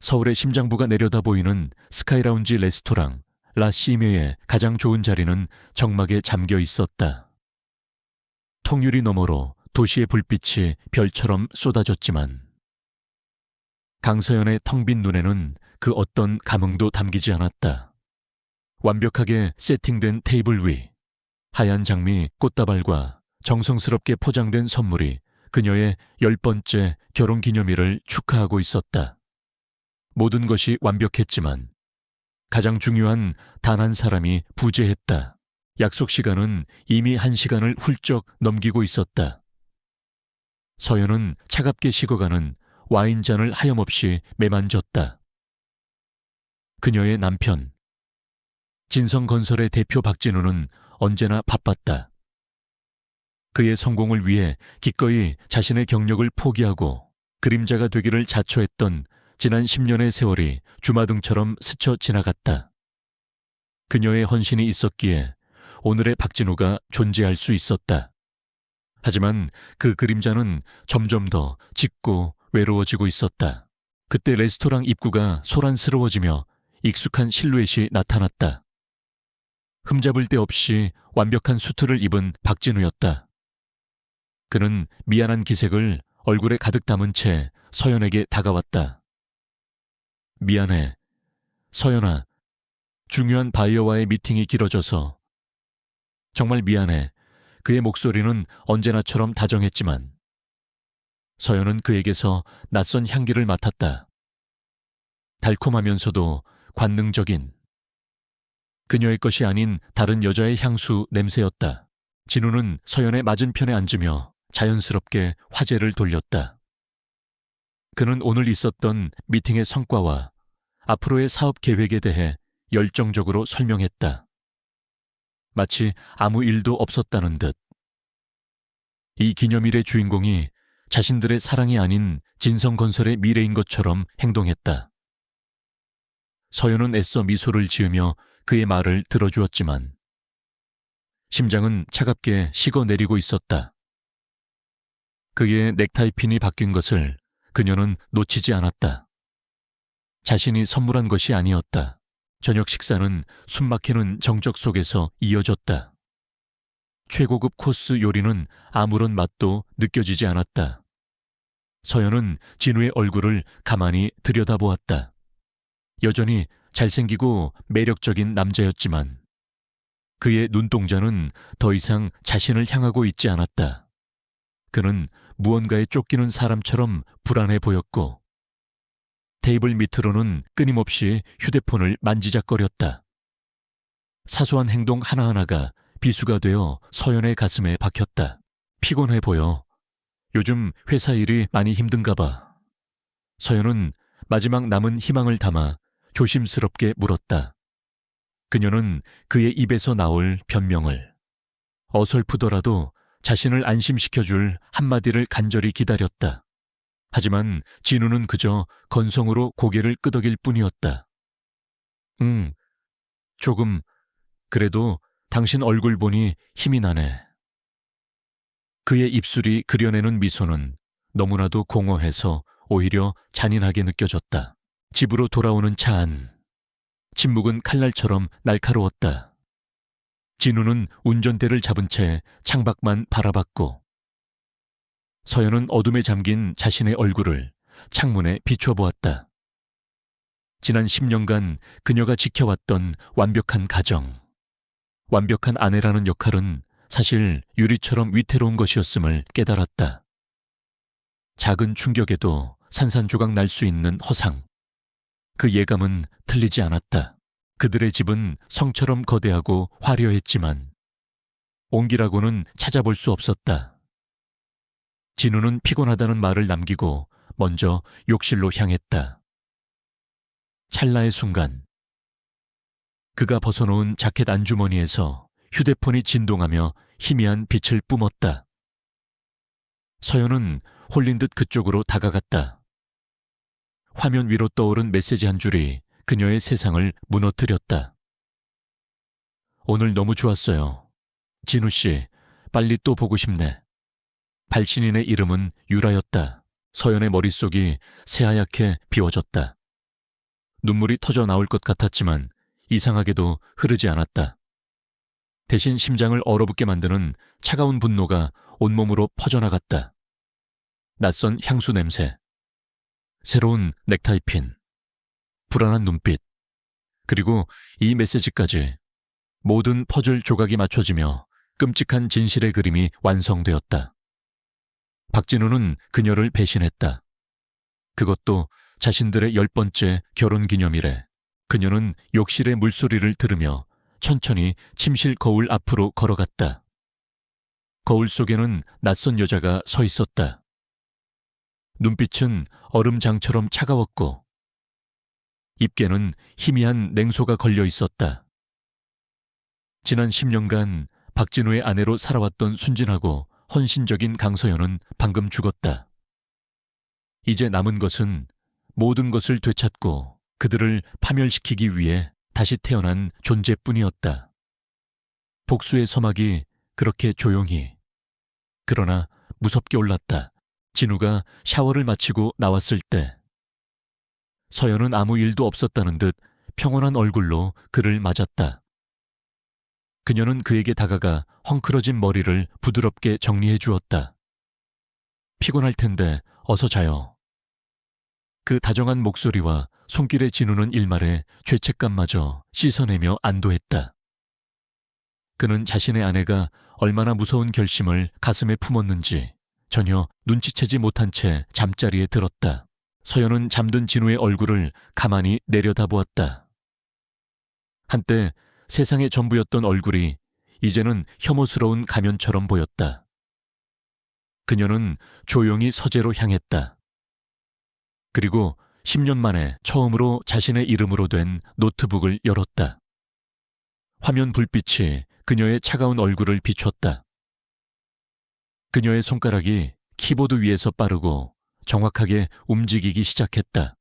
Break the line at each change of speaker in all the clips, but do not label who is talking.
서울의 심장부가 내려다 보이는 스카이라운지 레스토랑 라 시메의 가장 좋은 자리는 정막에 잠겨 있었다. 통유리 너머로 도시의 불빛이 별처럼 쏟아졌지만 강서연의 텅 빈 눈에는 그 어떤 감흥도 담기지 않았다. 완벽하게 세팅된 테이블 위, 하얀 장미 꽃다발과 정성스럽게 포장된 선물이 그녀의 10번째 결혼기념일을 축하하고 있었다. 모든 것이 완벽했지만 가장 중요한 단 한 사람이 부재했다. 약속 시간은 이미 1시간을 훌쩍 넘기고 있었다. 서연은 차갑게 식어가는 와인잔을 하염없이 매만졌다. 그녀의 남편, 진성건설의 대표 박진우는 언제나 바빴다. 그의 성공을 위해 기꺼이 자신의 경력을 포기하고 그림자가 되기를 자처했던 지난 10년의 세월이 주마등처럼 스쳐 지나갔다. 그녀의 헌신이 있었기에 오늘의 박진우가 존재할 수 있었다. 하지만 그 그림자는 점점 더 짙고 외로워지고 있었다. 그때 레스토랑 입구가 소란스러워지며 익숙한 실루엣이 나타났다. 흠잡을 데 없이 완벽한 수트를 입은 박진우였다. 그는 미안한 기색을 얼굴에 가득 담은 채 서연에게 다가왔다. 미안해. 서연아, 중요한 바이어와의 미팅이 길어져서. 정말 미안해. 그의 목소리는 언제나처럼 다정했지만 서연은 그에게서 낯선 향기를 맡았다. 달콤하면서도 관능적인 그녀의 것이 아닌 다른 여자의 향수 냄새였다. 진우는 서연의 맞은편에 앉으며 자연스럽게 화제를 돌렸다. 그는 오늘 있었던 미팅의 성과와 앞으로의 사업 계획에 대해 열정적으로 설명했다. 마치 아무 일도 없었다는 듯. 이 기념일의 주인공이 자신들의 사랑이 아닌 진성건설의 미래인 것처럼 행동했다. 서연은 애써 미소를 지으며 그의 말을 들어주었지만 심장은 차갑게 식어내리고 있었다. 그의 넥타이핀이 바뀐 것을 그녀는 놓치지 않았다. 자신이 선물한 것이 아니었다. 저녁 식사는 숨막히는 정적 속에서 이어졌다. 최고급 코스 요리는 아무런 맛도 느껴지지 않았다. 서연은 진우의 얼굴을 가만히 들여다보았다. 여전히 잘생기고 매력적인 남자였지만 그의 눈동자는 더 이상 자신을 향하고 있지 않았다. 그는 무언가에 쫓기는 사람처럼 불안해 보였고 테이블 밑으로는 끊임없이 휴대폰을 만지작거렸다. 사소한 행동 하나하나가 비수가 되어 서연의 가슴에 박혔다. 피곤해 보여. 요즘 회사 일이 많이 힘든가 봐. 서연은 마지막 남은 희망을 담아 조심스럽게 물었다. 그녀는 그의 입에서 나올 변명을 어설프더라도 자신을 안심시켜줄 한마디를 간절히 기다렸다. 하지만 진우는 그저 건성으로 고개를 끄덕일 뿐이었다. 조금, 그래도 당신 얼굴 보니 힘이 나네. 그의 입술이 그려내는 미소는 너무나도 공허해서 오히려 잔인하게 느껴졌다. 집으로 돌아오는 차 안. 침묵은 칼날처럼 날카로웠다. 진우는 운전대를 잡은 채 창밖만 바라봤고 서연은 어둠에 잠긴 자신의 얼굴을 창문에 비춰보았다. 지난 10년간 그녀가 지켜왔던 완벽한 가정, 완벽한 아내라는 역할은 사실 유리처럼 위태로운 것이었음을 깨달았다. 작은 충격에도 산산조각 날 수 있는 허상. 그 예감은 틀리지 않았다. 그들의 집은 성처럼 거대하고 화려했지만 온기라고는 찾아볼 수 없었다. 진우는 피곤하다는 말을 남기고 먼저 욕실로 향했다. 찰나의 순간 그가 벗어놓은 자켓 안주머니에서 휴대폰이 진동하며 희미한 빛을 뿜었다. 서연은 홀린 듯 그쪽으로 다가갔다. 화면 위로 떠오른 메시지 한 줄이 그녀의 세상을 무너뜨렸다. 오늘 너무 좋았어요. 진우 씨, 빨리 또 보고 싶네. 발신인의 이름은 유라였다. 서연의 머릿속이 새하얗게 비워졌다. 눈물이 터져 나올 것 같았지만 이상하게도 흐르지 않았다. 대신 심장을 얼어붙게 만드는 차가운 분노가 온몸으로 퍼져나갔다. 낯선 향수 냄새, 새로운 넥타이 핀, 불안한 눈빛, 그리고 이 메시지까지 모든 퍼즐 조각이 맞춰지며 끔찍한 진실의 그림이 완성되었다. 박진우는 그녀를 배신했다. 그것도 자신들의 10번째 결혼기념일에. 그녀는 욕실의 물소리를 들으며 천천히 침실 거울 앞으로 걸어갔다. 거울 속에는 낯선 여자가 서 있었다. 눈빛은 얼음장처럼 차가웠고 입계는 희미한 냉소가 걸려 있었다. 지난 10년간 박진우의 아내로 살아왔던 순진하고 헌신적인 강서연은 방금 죽었다. 이제 남은 것은 모든 것을 되찾고 그들을 파멸시키기 위해 다시 태어난 존재뿐이었다. 복수의 서막이 그렇게 조용히, 그러나 무섭게 올랐다. 진우가 샤워를 마치고 나왔을 때 서연은 아무 일도 없었다는 듯 평온한 얼굴로 그를 맞았다. 그녀는 그에게 다가가 헝클어진 머리를 부드럽게 정리해 주었다. 피곤할 텐데 어서 자요. 그 다정한 목소리와 손길에 진우는 일말의 죄책감마저 씻어내며 안도했다. 그는 자신의 아내가 얼마나 무서운 결심을 가슴에 품었는지 전혀 눈치채지 못한 채 잠자리에 들었다. 서연은 잠든 진우의 얼굴을 가만히 내려다보았다. 한때 세상의 전부였던 얼굴이 이제는 혐오스러운 가면처럼 보였다. 그녀는 조용히 서재로 향했다. 그리고 10년 만에 처음으로 자신의 이름으로 된 노트북을 열었다. 화면 불빛이 그녀의 차가운 얼굴을 비췄다. 그녀의 손가락이 키보드 위에서 빠르고 정확하게 움직이기 시작했다.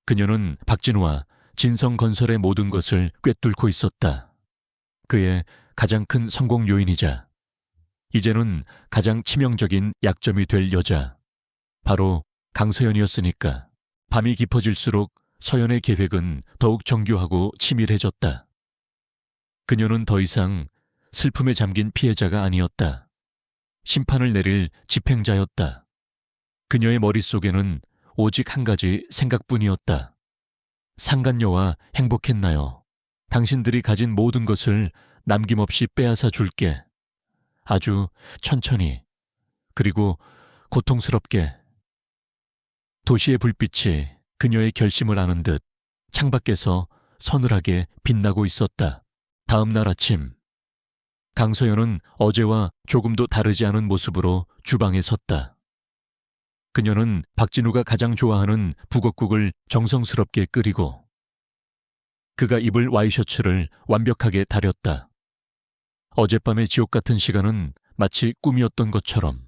그녀는 박진우와 진성건설의 모든 것을 꿰뚫고 있었다. 그의 가장 큰 성공 요인이자 이제는 가장 치명적인 약점이 될 여자, 바로 강서연이었으니까. 밤이 깊어질수록 서연의 계획은 더욱 정교하고 치밀해졌다. 그녀는 더 이상 슬픔에 잠긴 피해자가 아니었다. 심판을 내릴 집행자였다. 그녀의 머릿속에는 오직 한 가지 생각뿐이었다. 상간녀와 행복했나요? 당신들이 가진 모든 것을 남김없이 빼앗아 줄게. 아주 천천히, 그리고 고통스럽게. 도시의 불빛이 그녀의 결심을 아는 듯 창밖에서 서늘하게 빛나고 있었다. 다음 날 아침, 강서연은 어제와 조금도 다르지 않은 모습으로 주방에 섰다. 그녀는 박진우가 가장 좋아하는 북엇국을 정성스럽게 끓이고 그가 입을 와이셔츠를 완벽하게 다렸다. 어젯밤의 지옥 같은 시간은 마치 꿈이었던 것처럼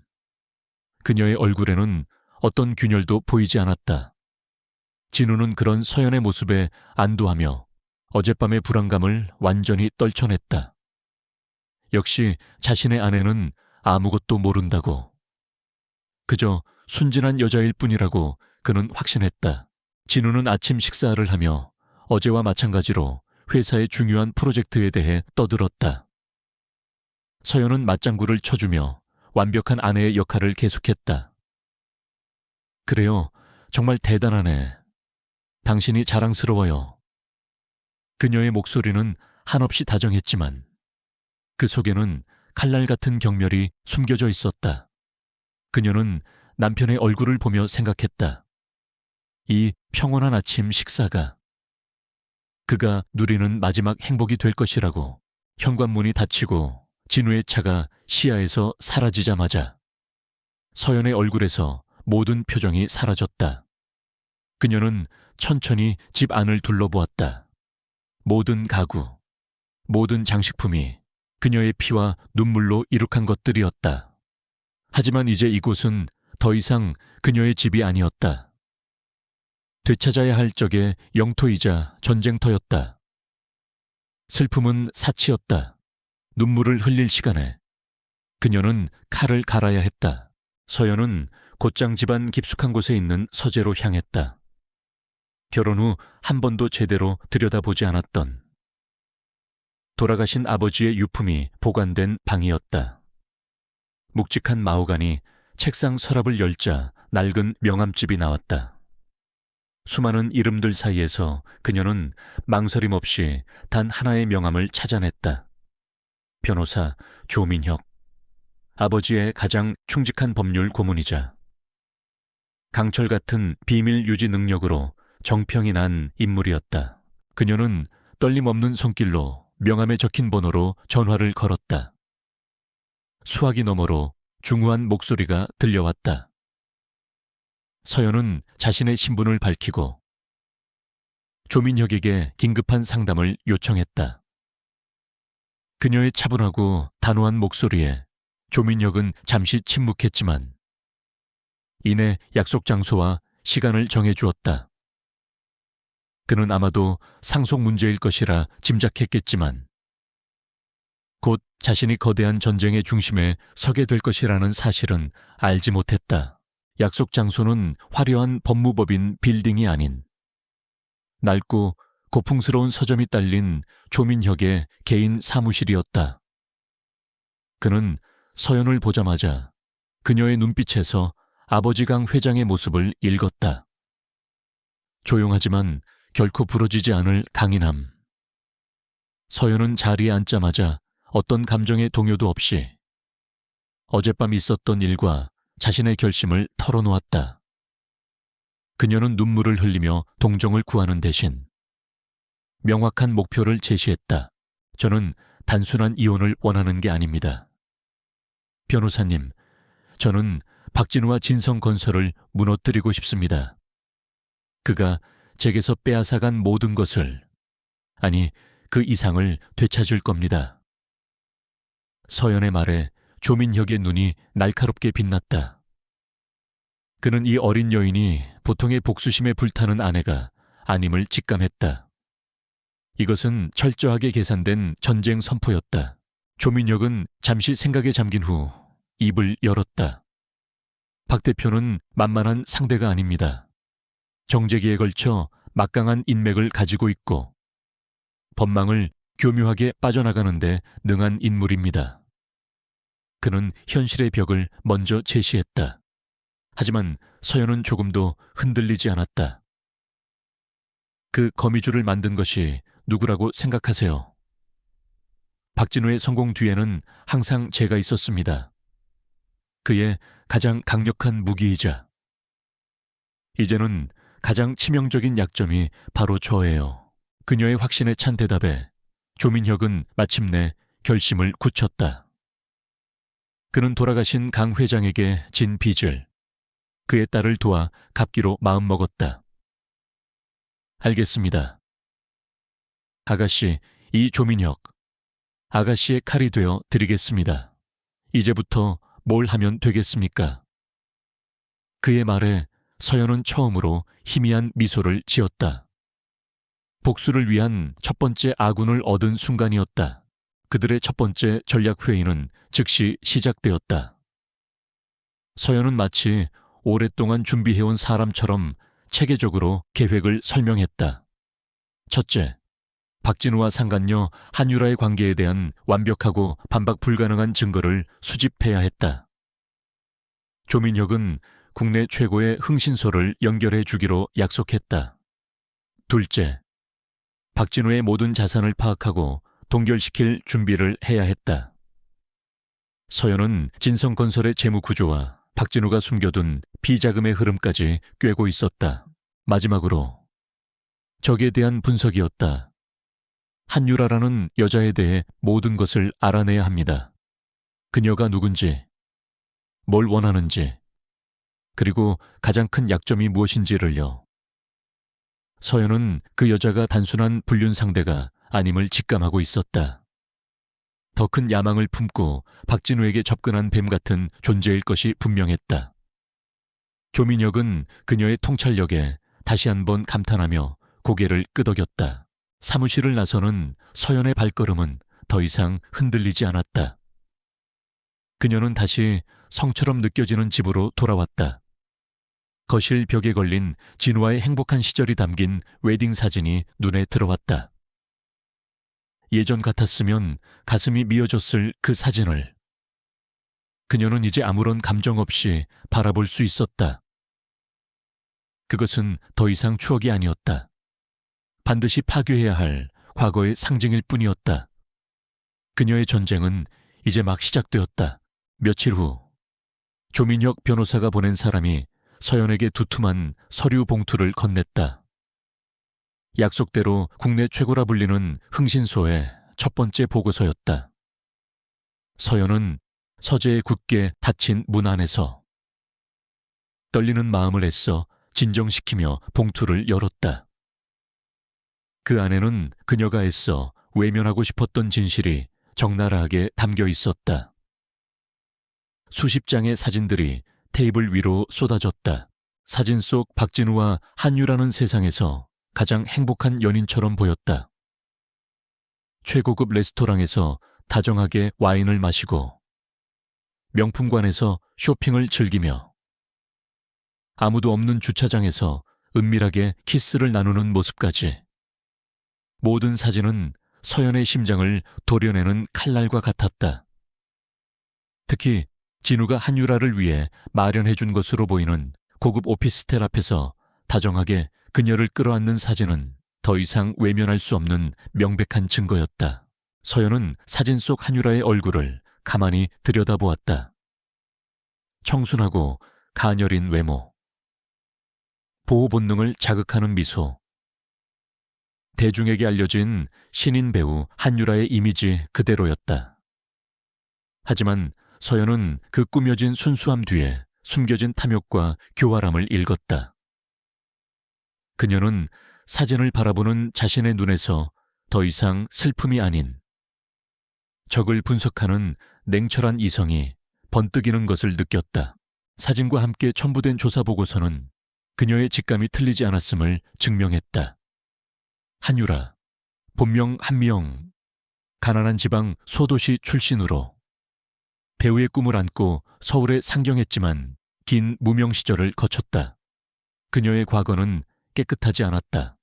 그녀의 얼굴에는 어떤 균열도 보이지 않았다. 진우는 그런 서연의 모습에 안도하며 어젯밤의 불안감을 완전히 떨쳐냈다. 역시 자신의 아내는 아무것도 모른다고. 그저 순진한 여자일 뿐이라고 그는 확신했다. 진우는 아침 식사를 하며 어제와 마찬가지로 회사의 중요한 프로젝트에 대해 떠들었다. 서연은 맞장구를 쳐주며 완벽한 아내의 역할을 계속했다. 그래요, 정말 대단하네. 당신이 자랑스러워요. 그녀의 목소리는 한없이 다정했지만 그 속에는 칼날 같은 경멸이 숨겨져 있었다. 그녀는 남편의 얼굴을 보며 생각했다. 이 평온한 아침 식사가 그가 누리는 마지막 행복이 될 것이라고. 현관문이 닫히고 진우의 차가 시야에서 사라지자마자 서연의 얼굴에서 모든 표정이 사라졌다. 그녀는 천천히 집 안을 둘러보았다. 모든 가구, 모든 장식품이 그녀의 피와 눈물로 이룩한 것들이었다. 하지만 이제 이곳은 더 이상 그녀의 집이 아니었다. 되찾아야 할 적의 영토이자 전쟁터였다. 슬픔은 사치였다. 눈물을 흘릴 시간에 그녀는 칼을 갈아야 했다. 서연은 곧장 집안 깊숙한 곳에 있는 서재로 향했다. 결혼 후 한 번도 제대로 들여다보지 않았던 돌아가신 아버지의 유품이 보관된 방이었다. 묵직한 마호가니 책상 서랍을 열자 낡은 명함집이 나왔다. 수많은 이름들 사이에서 그녀는 망설임 없이 단 하나의 명함을 찾아냈다. 변호사 조민혁, 아버지의 가장 충직한 법률 고문이자 강철 같은 비밀 유지 능력으로 정평이 난 인물이었다. 그녀는 떨림 없는 손길로 명함에 적힌 번호로 전화를 걸었다. 수화기 너머로 중후한 목소리가 들려왔다. 서연은 자신의 신분을 밝히고 조민혁에게 긴급한 상담을 요청했다. 그녀의 차분하고 단호한 목소리에 조민혁은 잠시 침묵했지만 이내 약속 장소와 시간을 정해주었다. 그는 아마도 상속 문제일 것이라 짐작했겠지만 곧 자신이 거대한 전쟁의 중심에 서게 될 것이라는 사실은 알지 못했다. 약속 장소는 화려한 법무법인 빌딩이 아닌 낡고 고풍스러운 서점이 딸린 조민혁의 개인 사무실이었다. 그는 서연을 보자마자 그녀의 눈빛에서 아버지 강 회장의 모습을 읽었다. 조용하지만 결코 부러지지 않을 강인함. 서연은 자리에 앉자마자 어떤 감정의 동요도 없이 어젯밤 있었던 일과 자신의 결심을 털어놓았다. 그녀는 눈물을 흘리며 동정을 구하는 대신 명확한 목표를 제시했다. 저는 단순한 이혼을 원하는 게 아닙니다. 변호사님, 저는 박진우와 진성건설을 무너뜨리고 싶습니다. 그가 제게서 빼앗아간 모든 것을, 아니 그 이상을 되찾을 겁니다. 서연의 말에 조민혁의 눈이 날카롭게 빛났다. 그는 이 어린 여인이 보통의 복수심에 불타는 아내가 아님을 직감했다. 이것은 철저하게 계산된 전쟁 선포였다. 조민혁은 잠시 생각에 잠긴 후 입을 열었다. 박 대표는 만만한 상대가 아닙니다. 정재기에 걸쳐 막강한 인맥을 가지고 있고 법망을 교묘하게 빠져나가는데 능한 인물입니다. 그는 현실의 벽을 먼저 제시했다. 하지만 서연은 조금도 흔들리지 않았다. 그 거미줄을 만든 것이 누구라고 생각하세요? 박진우의 성공 뒤에는 항상 제가 있었습니다. 그의 가장 강력한 무기이자 이제는 가장 치명적인 약점이 바로 저예요. 그녀의 확신에 찬 대답에 조민혁은 마침내 결심을 굳혔다. 그는 돌아가신 강 회장에게 진 빚을 그의 딸을 도와 갚기로 마음먹었다. 알겠습니다. 아가씨, 이 조민혁, 아가씨의 칼이 되어 드리겠습니다. 이제부터 뭘 하면 되겠습니까? 그의 말에 서연은 처음으로 희미한 미소를 지었다. 복수를 위한 첫 번째 아군을 얻은 순간이었다. 그들의 첫 번째 전략회의는 즉시 시작되었다. 서연은 마치 오랫동안 준비해온 사람처럼 체계적으로 계획을 설명했다. 첫째, 박진우와 상간녀 한유라의 관계에 대한 완벽하고 반박 불가능한 증거를 수집해야 했다. 조민혁은 국내 최고의 흥신소를 연결해 주기로 약속했다. 둘째, 박진우의 모든 자산을 파악하고 동결시킬 준비를 해야 했다. 서연은 진성건설의 재무 구조와 박진우가 숨겨둔 비자금의 흐름까지 꿰고 있었다. 마지막으로 적에 대한 분석이었다. 한유라라는 여자에 대해 모든 것을 알아내야 합니다. 그녀가 누군지, 뭘 원하는지, 그리고 가장 큰 약점이 무엇인지를요. 서연은 그 여자가 단순한 불륜 상대가 아님을 직감하고 있었다. 더 큰 야망을 품고 박진우에게 접근한 뱀 같은 존재일 것이 분명했다. 조민혁은 그녀의 통찰력에 다시 한번 감탄하며 고개를 끄덕였다. 사무실을 나서는 서연의 발걸음은 더 이상 흔들리지 않았다. 그녀는 다시 성처럼 느껴지는 집으로 돌아왔다. 거실 벽에 걸린 진우와의 행복한 시절이 담긴 웨딩 사진이 눈에 들어왔다. 예전 같았으면 가슴이 미어졌을 그 사진을 그녀는 이제 아무런 감정 없이 바라볼 수 있었다. 그것은 더 이상 추억이 아니었다. 반드시 파괴해야 할 과거의 상징일 뿐이었다. 그녀의 전쟁은 이제 막 시작되었다. 며칠 후 조민혁 변호사가 보낸 사람이 서연에게 두툼한 서류 봉투를 건넸다. 약속대로 국내 최고라 불리는 흥신소의 첫 번째 보고서였다. 서연은 서재에 굳게 닫힌 문 안에서 떨리는 마음을 애써 진정시키며 봉투를 열었다. 그 안에는 그녀가 애써 외면하고 싶었던 진실이 적나라하게 담겨 있었다. 수십 장의 사진들이 테이블 위로 쏟아졌다. 사진 속 박진우와 한유라는 세상에서 가장 행복한 연인처럼 보였다. 최고급 레스토랑에서 다정하게 와인을 마시고 명품관에서 쇼핑을 즐기며 아무도 없는 주차장에서 은밀하게 키스를 나누는 모습까지 모든 사진은 서연의 심장을 도려내는 칼날과 같았다. 특히 진우가 한유라를 위해 마련해준 것으로 보이는 고급 오피스텔 앞에서 다정하게 그녀를 끌어안는 사진은 더 이상 외면할 수 없는 명백한 증거였다. 서연은 사진 속 한유라의 얼굴을 가만히 들여다보았다. 청순하고 가녀린 외모, 보호 본능을 자극하는 미소, 대중에게 알려진 신인 배우 한유라의 이미지 그대로였다. 하지만 서연은 그 꾸며진 순수함 뒤에 숨겨진 탐욕과 교활함을 읽었다. 그녀는 사진을 바라보는 자신의 눈에서 더 이상 슬픔이 아닌 적을 분석하는 냉철한 이성이 번뜩이는 것을 느꼈다. 사진과 함께 첨부된 조사보고서는 그녀의 직감이 틀리지 않았음을 증명했다. 한유라, 본명 한미영, 가난한 지방 소도시 출신으로 배우의 꿈을 안고 서울에 상경했지만 긴 무명 시절을 거쳤다. 그녀의 과거는 깨끗하지 않았다.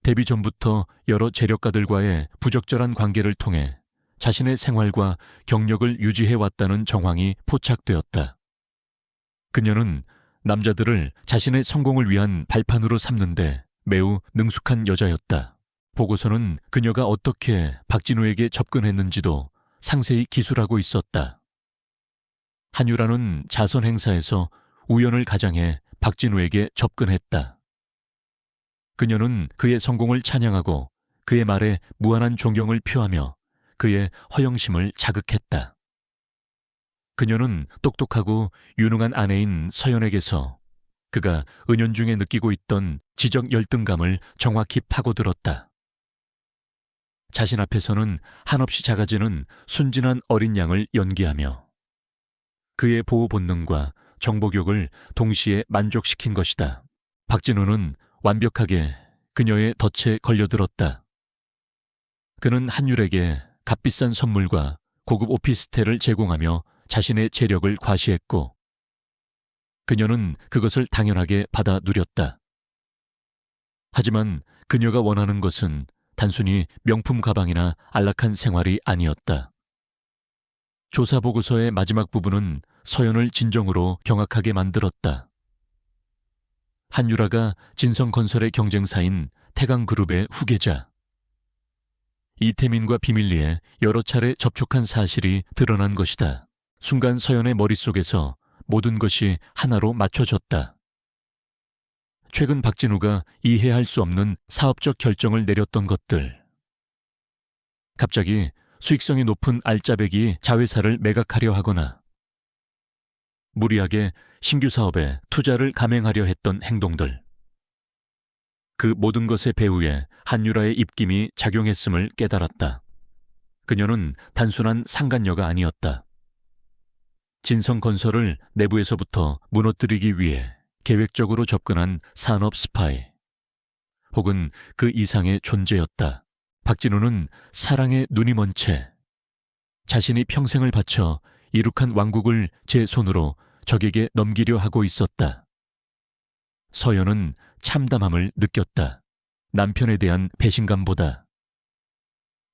데뷔 전부터 여러 재력가들과의 부적절한 관계를 통해 자신의 생활과 경력을 유지해왔다는 정황이 포착되었다. 그녀는 남자들을 자신의 성공을 위한 발판으로 삼는데 매우 능숙한 여자였다. 보고서는 그녀가 어떻게 박진우에게 접근했는지도 상세히 기술하고 있었다. 한유라는 자선 행사에서 우연을 가장해 박진우에게 접근했다. 그녀는 그의 성공을 찬양하고 그의 말에 무한한 존경을 표하며 그의 허영심을 자극했다. 그녀는 똑똑하고 유능한 아내인 서연에게서 그가 은연중에 느끼고 있던 지적 열등감을 정확히 파고들었다. 자신 앞에서는 한없이 작아지는 순진한 어린 양을 연기하며 그의 보호 본능과 정복욕을 동시에 만족시킨 것이다. 박진우는 완벽하게 그녀의 덫에 걸려들었다. 그는 한율에게 값비싼 선물과 고급 오피스텔을 제공하며 자신의 재력을 과시했고 그녀는 그것을 당연하게 받아 누렸다. 하지만 그녀가 원하는 것은 단순히 명품 가방이나 안락한 생활이 아니었다. 조사보고서의 마지막 부분은 서연을 진정으로 경악하게 만들었다. 한유라가 진성건설의 경쟁사인 태강그룹의 후계자. 이태민과 비밀리에 여러 차례 접촉한 사실이 드러난 것이다. 순간 서연의 머릿속에서 모든 것이 하나로 맞춰졌다. 최근 박진우가 이해할 수 없는 사업적 결정을 내렸던 것들. 갑자기 수익성이 높은 알짜배기 자회사를 매각하려 하거나 무리하게 신규 사업에 투자를 감행하려 했던 행동들. 그 모든 것의 배후에 한유라의 입김이 작용했음을 깨달았다. 그녀는 단순한 상간녀가 아니었다. 진성건설을 내부에서부터 무너뜨리기 위해 계획적으로 접근한 산업 스파이. 혹은 그 이상의 존재였다. 박진우는 사랑에 눈이 먼 채 자신이 평생을 바쳐 이룩한 왕국을 제 손으로 적에게 넘기려 하고 있었다. 서연은 참담함을 느꼈다. 남편에 대한 배신감보다.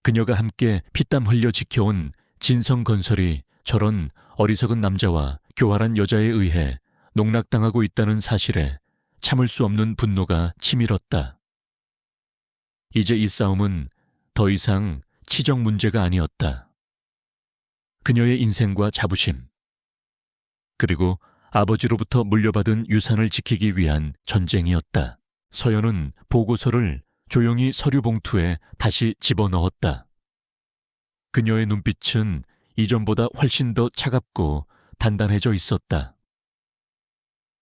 그녀가 함께 피땀 흘려 지켜온 진성건설이 저런 어리석은 남자와 교활한 여자에 의해 농락당하고 있다는 사실에 참을 수 없는 분노가 치밀었다. 이제 이 싸움은 더 이상 치적 문제가 아니었다. 그녀의 인생과 자부심, 그리고 아버지로부터 물려받은 유산을 지키기 위한 전쟁이었다. 서연은 보고서를 조용히 서류 봉투에 다시 집어넣었다. 그녀의 눈빛은 이전보다 훨씬 더 차갑고 단단해져 있었다.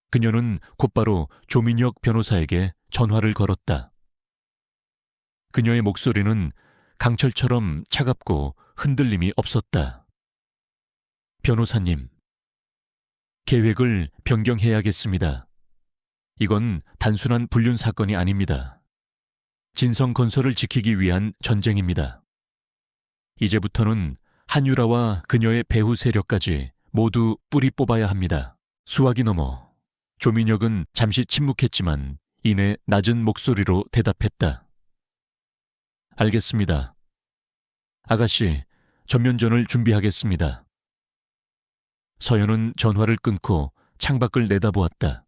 그녀는 곧바로 조민혁 변호사에게 전화를 걸었다. 그녀의 목소리는 강철처럼 차갑고 흔들림이 없었다. 변호사님, 계획을 변경해야겠습니다. 이건 단순한 불륜 사건이 아닙니다. 진성건설을 지키기 위한 전쟁입니다. 이제부터는 한유라와 그녀의 배후 세력까지 모두 뿌리 뽑아야 합니다. 수화기 넘어 조민혁은 잠시 침묵했지만 이내 낮은 목소리로 대답했다. 알겠습니다. 아가씨, 전면전을 준비하겠습니다. 서연은 전화를 끊고 창밖을 내다보았다.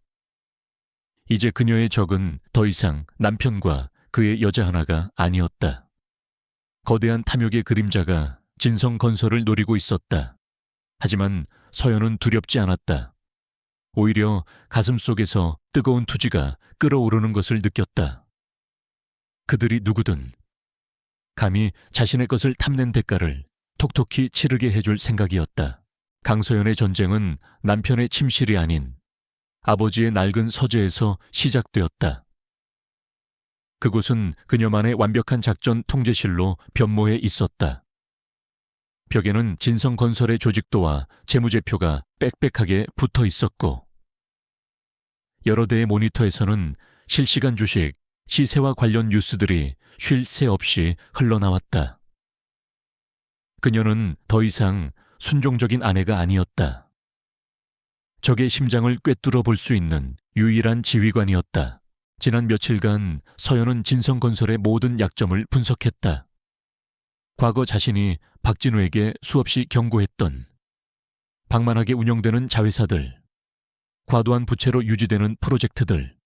이제 그녀의 적은 더 이상 남편과 그의 여자 하나가 아니었다. 거대한 탐욕의 그림자가 진성건설을 노리고 있었다. 하지만 서연은 두렵지 않았다. 오히려 가슴속에서 뜨거운 투지가 끓어오르는 것을 느꼈다. 그들이 누구든 감히 자신의 것을 탐낸 대가를 톡톡히 치르게 해줄 생각이었다. 강서연의 전쟁은 남편의 침실이 아닌 아버지의 낡은 서재에서 시작되었다. 그곳은 그녀만의 완벽한 작전 통제실로 변모해 있었다. 벽에는 진성건설의 조직도와 재무제표가 빽빽하게 붙어 있었고 여러 대의 모니터에서는 실시간 주식, 시세와 관련 뉴스들이 쉴 새 없이 흘러나왔다. 그녀는 더 이상 순종적인 아내가 아니었다. 적의 심장을 꿰뚫어 볼 수 있는 유일한 지휘관이었다. 지난 며칠간 서연은 진성건설의 모든 약점을 분석했다. 과거 자신이 박진우에게 수없이 경고했던 방만하게 운영되는 자회사들, 과도한 부채로 유지되는 프로젝트들,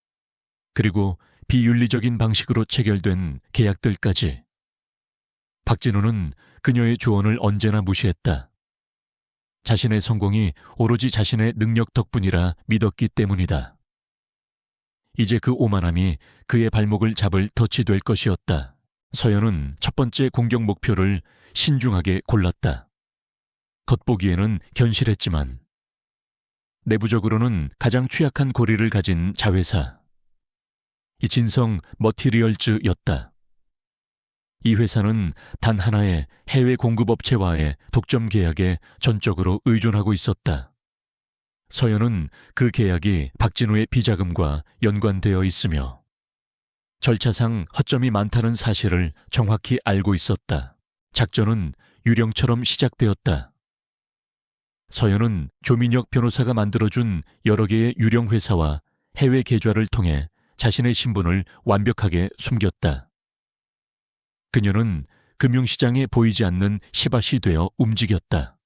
그리고 비윤리적인 방식으로 체결된 계약들까지. 박진우는 그녀의 조언을 언제나 무시했다. 자신의 성공이 오로지 자신의 능력 덕분이라 믿었기 때문이다. 이제 그 오만함이 그의 발목을 잡을 덫이 될 것이었다. 서연은 첫 번째 공격 목표를 신중하게 골랐다. 겉보기에는 견실했지만 내부적으로는 가장 취약한 고리를 가진 자회사, 이 진성 머티리얼즈였다. 이 회사는 단 하나의 해외 공급업체와의 독점 계약에 전적으로 의존하고 있었다. 서연은 그 계약이 박진우의 비자금과 연관되어 있으며 절차상 허점이 많다는 사실을 정확히 알고 있었다. 작전은 유령처럼 시작되었다. 서연은 조민혁 변호사가 만들어준 여러 개의 유령 회사와 해외 계좌를 통해 자신의 신분을 완벽하게 숨겼다. 그녀는 금융시장에 보이지 않는 시밭이 되어 움직였다.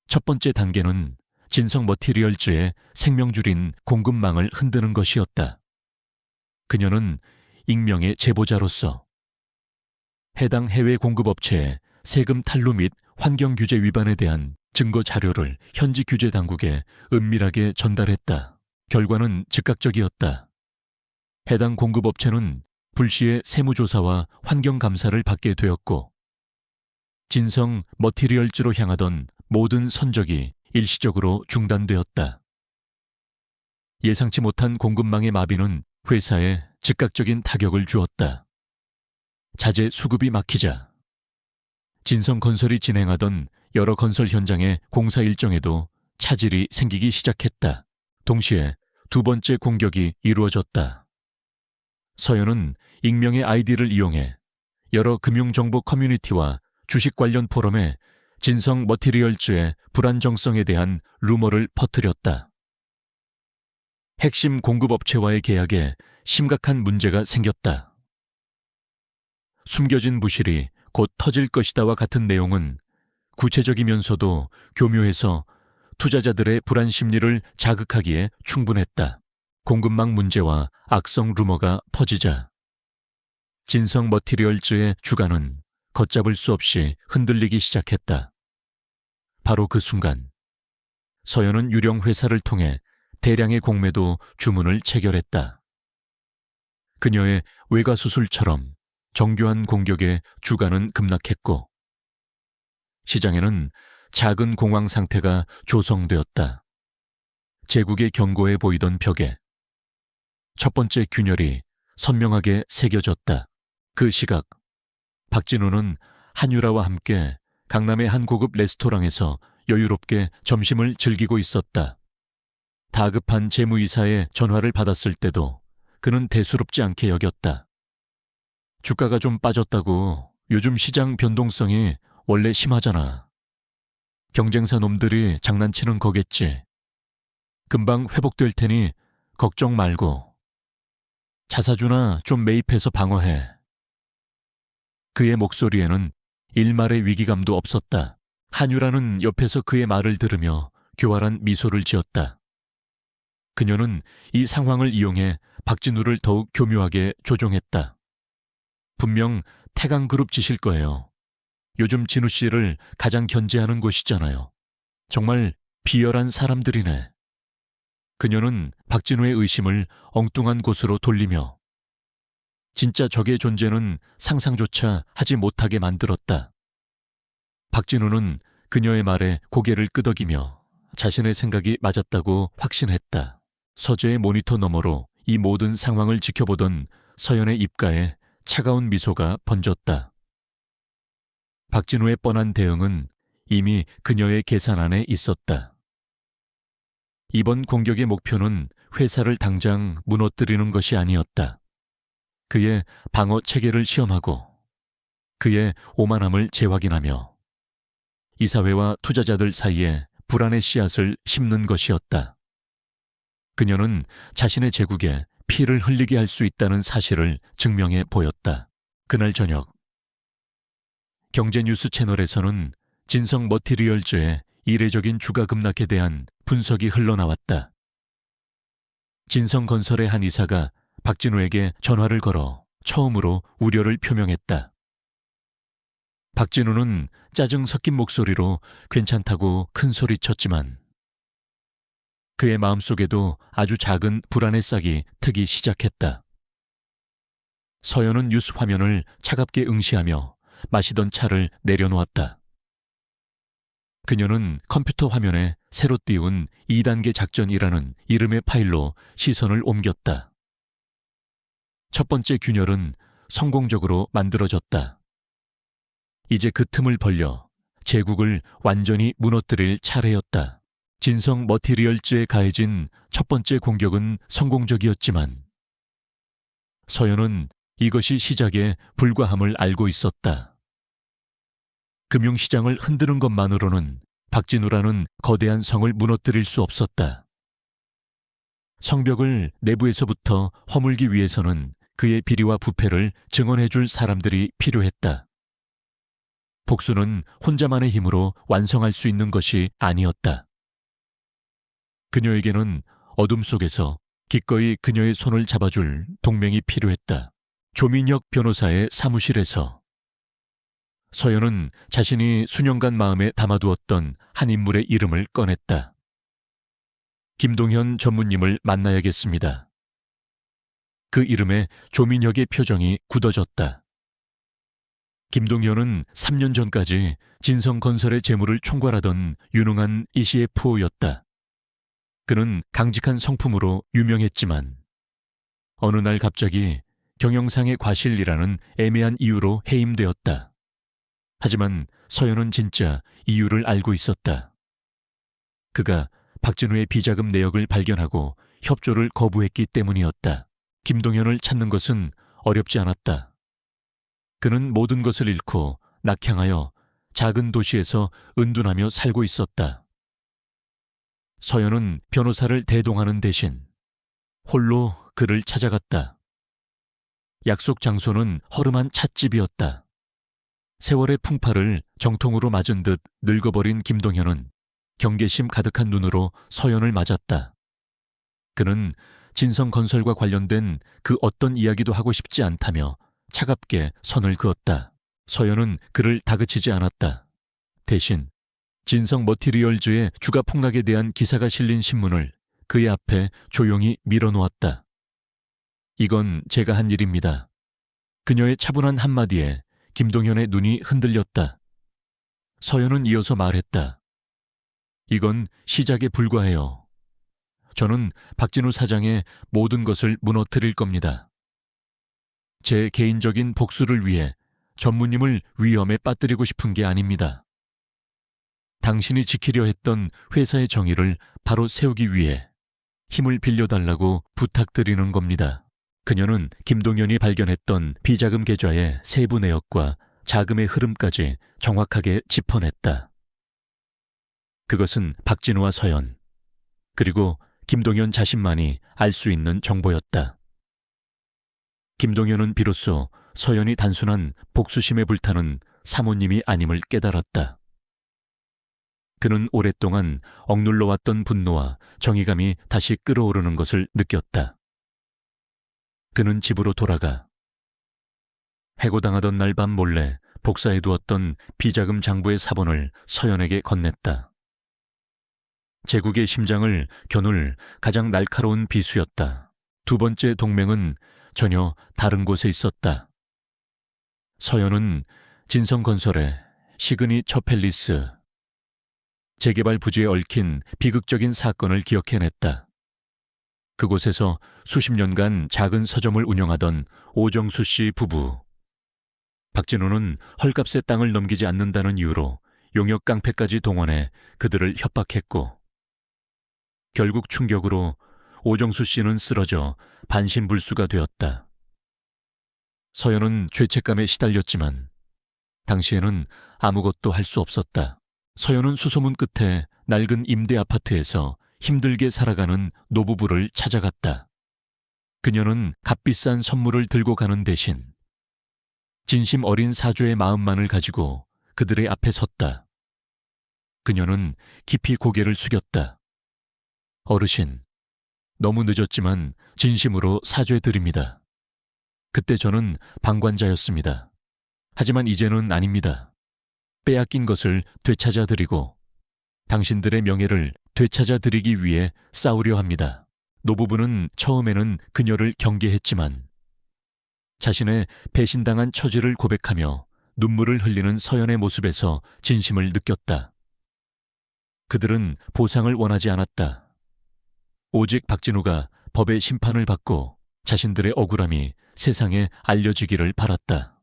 첫 번째 단계는 진성 머티리얼즈의 생명줄인 공급망을 흔드는 것이었다. 그녀는 익명의 제보자로서 해당 해외 공급업체의 세금 탈루 및 환경규제 위반에 대한 증거 자료를 현지 규제 당국에 은밀하게 전달했다. 결과는 즉각적이었다. 해당 공급업체는 불시에 세무조사와 환경감사를 받게 되었고 진성 머티리얼즈로 향하던 모든 선적이 일시적으로 중단되었다. 예상치 못한 공급망의 마비는 회사에 즉각적인 타격을 주었다. 자재 수급이 막히자 진성건설이 진행하던 여러 건설 현장의 공사 일정에도 차질이 생기기 시작했다. 동시에 두 번째 공격이 이루어졌다. 서연은 익명의 아이디를 이용해 여러 금융정보 커뮤니티와 주식 관련 포럼에 진성 머티리얼즈의 불안정성에 대한 루머를 퍼뜨렸다. 핵심 공급업체와의 계약에 심각한 문제가 생겼다. 숨겨진 부실이 곧 터질 것이다와 같은 내용은 구체적이면서도 교묘해서 투자자들의 불안 심리를 자극하기에 충분했다. 공급망 문제와 악성 루머가 퍼지자 진성 머티리얼즈의 주가는 걷잡을 수 없이 흔들리기 시작했다. 바로 그 순간 서현은 유령 회사를 통해 대량의 공매도 주문을 체결했다. 그녀의 외과수술처럼 정교한 공격에 주가는 급락했고 시장에는 작은 공황 상태가 조성되었다. 제국의 경고해 보이던 벽에 첫 번째 균열이 선명하게 새겨졌다. 그 시각 박진우는 한유라와 함께 강남의 한 고급 레스토랑에서 여유롭게 점심을 즐기고 있었다. 다급한 재무이사의 전화를 받았을 때도 그는 대수롭지 않게 여겼다. 주가가 좀 빠졌다고. 요즘 시장 변동성이 원래 심하잖아. 경쟁사 놈들이 장난치는 거겠지. 금방 회복될 테니 걱정 말고. 자사주나 좀 매입해서 방어해. 그의 목소리에는 일말의 위기감도 없었다. 한유라는 옆에서 그의 말을 들으며 교활한 미소를 지었다. 그녀는 이 상황을 이용해 박진우를 더욱 교묘하게 조종했다. 분명 태강그룹 짓일 거예요. 요즘 진우 씨를 가장 견제하는 곳이잖아요. 정말 비열한 사람들이네. 그녀는 박진우의 의심을 엉뚱한 곳으로 돌리며 진짜 적의 존재는 상상조차 하지 못하게 만들었다. 박진우는 그녀의 말에 고개를 끄덕이며 자신의 생각이 맞았다고 확신했다. 서재의 모니터 너머로 이 모든 상황을 지켜보던 서연의 입가에 차가운 미소가 번졌다. 박진우의 뻔한 대응은 이미 그녀의 계산 안에 있었다. 이번 공격의 목표는 회사를 당장 무너뜨리는 것이 아니었다. 그의 방어 체계를 시험하고 그의 오만함을 재확인하며 이사회와 투자자들 사이에 불안의 씨앗을 심는 것이었다. 그녀는 자신의 제국에 피를 흘리게 할 수 있다는 사실을 증명해 보였다. 그날 저녁 경제뉴스 채널에서는 진성 머티리얼즈의 이례적인 주가 급락에 대한 분석이 흘러나왔다. 진성건설의 한 이사가 박진우에게 전화를 걸어 처음으로 우려를 표명했다. 박진우는 짜증 섞인 목소리로 괜찮다고 큰 소리쳤지만 그의 마음속에도 아주 작은 불안의 싹이 트기 시작했다. 서연은 뉴스 화면을 차갑게 응시하며 마시던 차를 내려놓았다. 그녀는 컴퓨터 화면에 새로 띄운 2단계 작전이라는 이름의 파일로 시선을 옮겼다. 첫 번째 균열은 성공적으로 만들어졌다. 이제 그 틈을 벌려 제국을 완전히 무너뜨릴 차례였다. 진성 머티리얼즈에 가해진 첫 번째 공격은 성공적이었지만 서연은 이것이 시작에 불과함을 알고 있었다. 금융시장을 흔드는 것만으로는 박진우라는 거대한 성을 무너뜨릴 수 없었다. 성벽을 내부에서부터 허물기 위해서는 그의 비리와 부패를 증언해줄 사람들이 필요했다. 복수는 혼자만의 힘으로 완성할 수 있는 것이 아니었다. 그녀에게는 어둠 속에서 기꺼이 그녀의 손을 잡아줄 동맹이 필요했다. 조민혁 변호사의 사무실에서 서연은 자신이 수년간 마음에 담아두었던 한 인물의 이름을 꺼냈다. 김동현 전무님을 만나야겠습니다. 그 이름에 조민혁의 표정이 굳어졌다. 김동현은 3년 전까지 진성건설의 재무를 총괄하던 유능한 ECFO였다. 그는 강직한 성품으로 유명했지만 어느 날 갑자기 경영상의 과실이라는 애매한 이유로 해임되었다. 하지만 서연은 진짜 이유를 알고 있었다. 그가 박진우의 비자금 내역을 발견하고 협조를 거부했기 때문이었다. 김동현을 찾는 것은 어렵지 않았다. 그는 모든 것을 잃고 낙향하여 작은 도시에서 은둔하며 살고 있었다. 서연은 변호사를 대동하는 대신 홀로 그를 찾아갔다. 약속 장소는 허름한 찻집이었다. 세월의 풍파를 정통으로 맞은 듯 늙어버린 김동현은 경계심 가득한 눈으로 서연을 맞았다. 그는 진성건설과 관련된 그 어떤 이야기도 하고 싶지 않다며 차갑게 선을 그었다. 서연은 그를 다그치지 않았다. 대신 진성 머티리얼즈의 주가 폭락에 대한 기사가 실린 신문을 그의 앞에 조용히 밀어놓았다. 이건 제가 한 일입니다. 그녀의 차분한 한마디에 김동현의 눈이 흔들렸다. 서연은 이어서 말했다. 이건 시작에 불과해요. 저는 박진우 사장의 모든 것을 무너뜨릴 겁니다. 제 개인적인 복수를 위해 전무님을 위험에 빠뜨리고 싶은 게 아닙니다. 당신이 지키려 했던 회사의 정의를 바로 세우기 위해 힘을 빌려달라고 부탁드리는 겁니다. 그녀는 김동현이 발견했던 비자금 계좌의 세부 내역과 자금의 흐름까지 정확하게 짚어냈다. 그것은 박진우와 서연, 그리고 김동현 자신만이 알 수 있는 정보였다. 김동현은 비로소 서연이 단순한 복수심에 불타는 사모님이 아님을 깨달았다. 그는 오랫동안 억눌러왔던 분노와 정의감이 다시 끓어오르는 것을 느꼈다. 그는 집으로 돌아가 해고당하던 날 밤 몰래 복사해두었던 비자금 장부의 사본을 서연에게 건넸다. 제국의 심장을 겨눌 가장 날카로운 비수였다. 두 번째 동맹은 전혀 다른 곳에 있었다. 서연은 진성건설의 시그니 처펠리스 재개발 부지에 얽힌 비극적인 사건을 기억해냈다. 그곳에서 수십 년간 작은 서점을 운영하던 오정수 씨 부부. 박진우는 헐값에 땅을 넘기지 않는다는 이유로 용역 깡패까지 동원해 그들을 협박했고, 결국 충격으로 오정수 씨는 쓰러져 반신불수가 되었다. 서연은 죄책감에 시달렸지만 당시에는 아무것도 할 수 없었다. 서연은 수소문 끝에 낡은 임대 아파트에서 힘들게 살아가는 노부부를 찾아갔다. 그녀는 값비싼 선물을 들고 가는 대신 진심 어린 사죄의 마음만을 가지고 그들의 앞에 섰다. 그녀는 깊이 고개를 숙였다. 어르신, 너무 늦었지만 진심으로 사죄드립니다. 그때 저는 방관자였습니다. 하지만 이제는 아닙니다. 빼앗긴 것을 되찾아드리고 당신들의 명예를 되찾아드리기 위해 싸우려 합니다. 노부부는 처음에는 그녀를 경계했지만 자신의 배신당한 처지를 고백하며 눈물을 흘리는 서연의 모습에서 진심을 느꼈다. 그들은 보상을 원하지 않았다. 오직 박진우가 법의 심판을 받고 자신들의 억울함이 세상에 알려지기를 바랐다.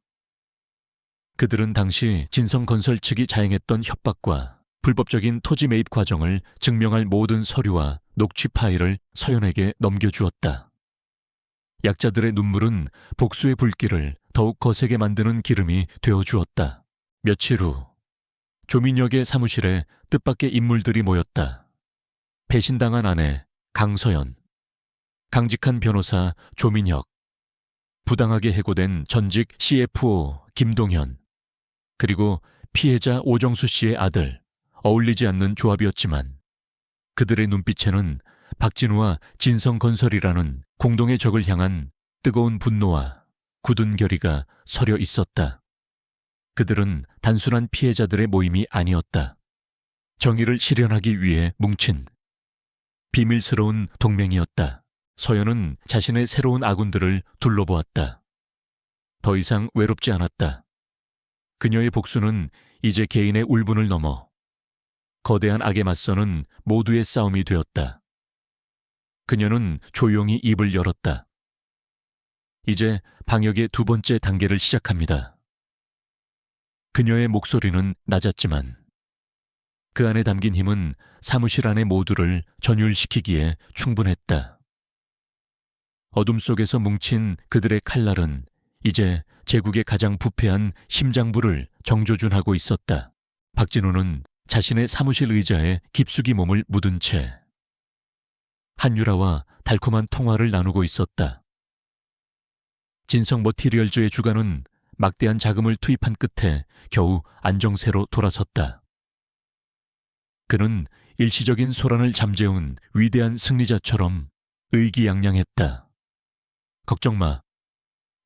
그들은 당시 진성건설 측이 자행했던 협박과 불법적인 토지 매입 과정을 증명할 모든 서류와 녹취 파일을 서연에게 넘겨주었다. 약자들의 눈물은 복수의 불길을 더욱 거세게 만드는 기름이 되어주었다. 며칠 후 조민혁의 사무실에 뜻밖의 인물들이 모였다. 배신당한 아내 강서연, 강직한 변호사 조민혁, 부당하게 해고된 전직 CFO 김동현, 그리고 피해자 오정수 씨의 아들. 어울리지 않는 조합이었지만 그들의 눈빛에는 박진우와 진성건설이라는 공동의 적을 향한 뜨거운 분노와 굳은 결의가 서려 있었다. 그들은 단순한 피해자들의 모임이 아니었다. 정의를 실현하기 위해 뭉친 비밀스러운 동맹이었다. 서연은 자신의 새로운 아군들을 둘러보았다. 더 이상 외롭지 않았다. 그녀의 복수는 이제 개인의 울분을 넘어 거대한 악에 맞서는 모두의 싸움이 되었다. 그녀는 조용히 입을 열었다. 이제 방역의 두 번째 단계를 시작합니다. 그녀의 목소리는 낮았지만 그 안에 담긴 힘은 사무실 안의 모두를 전율시키기에 충분했다. 어둠 속에서 뭉친 그들의 칼날은 이제 제국의 가장 부패한 심장부를 정조준하고 있었다. 박진우는 자신의 사무실 의자에 깊숙이 몸을 묻은 채 한유라와 달콤한 통화를 나누고 있었다. 진성 머티리얼즈의 주가는 막대한 자금을 투입한 끝에 겨우 안정세로 돌아섰다. 그는 일시적인 소란을 잠재운 위대한 승리자처럼 의기양양했다. 걱정 마.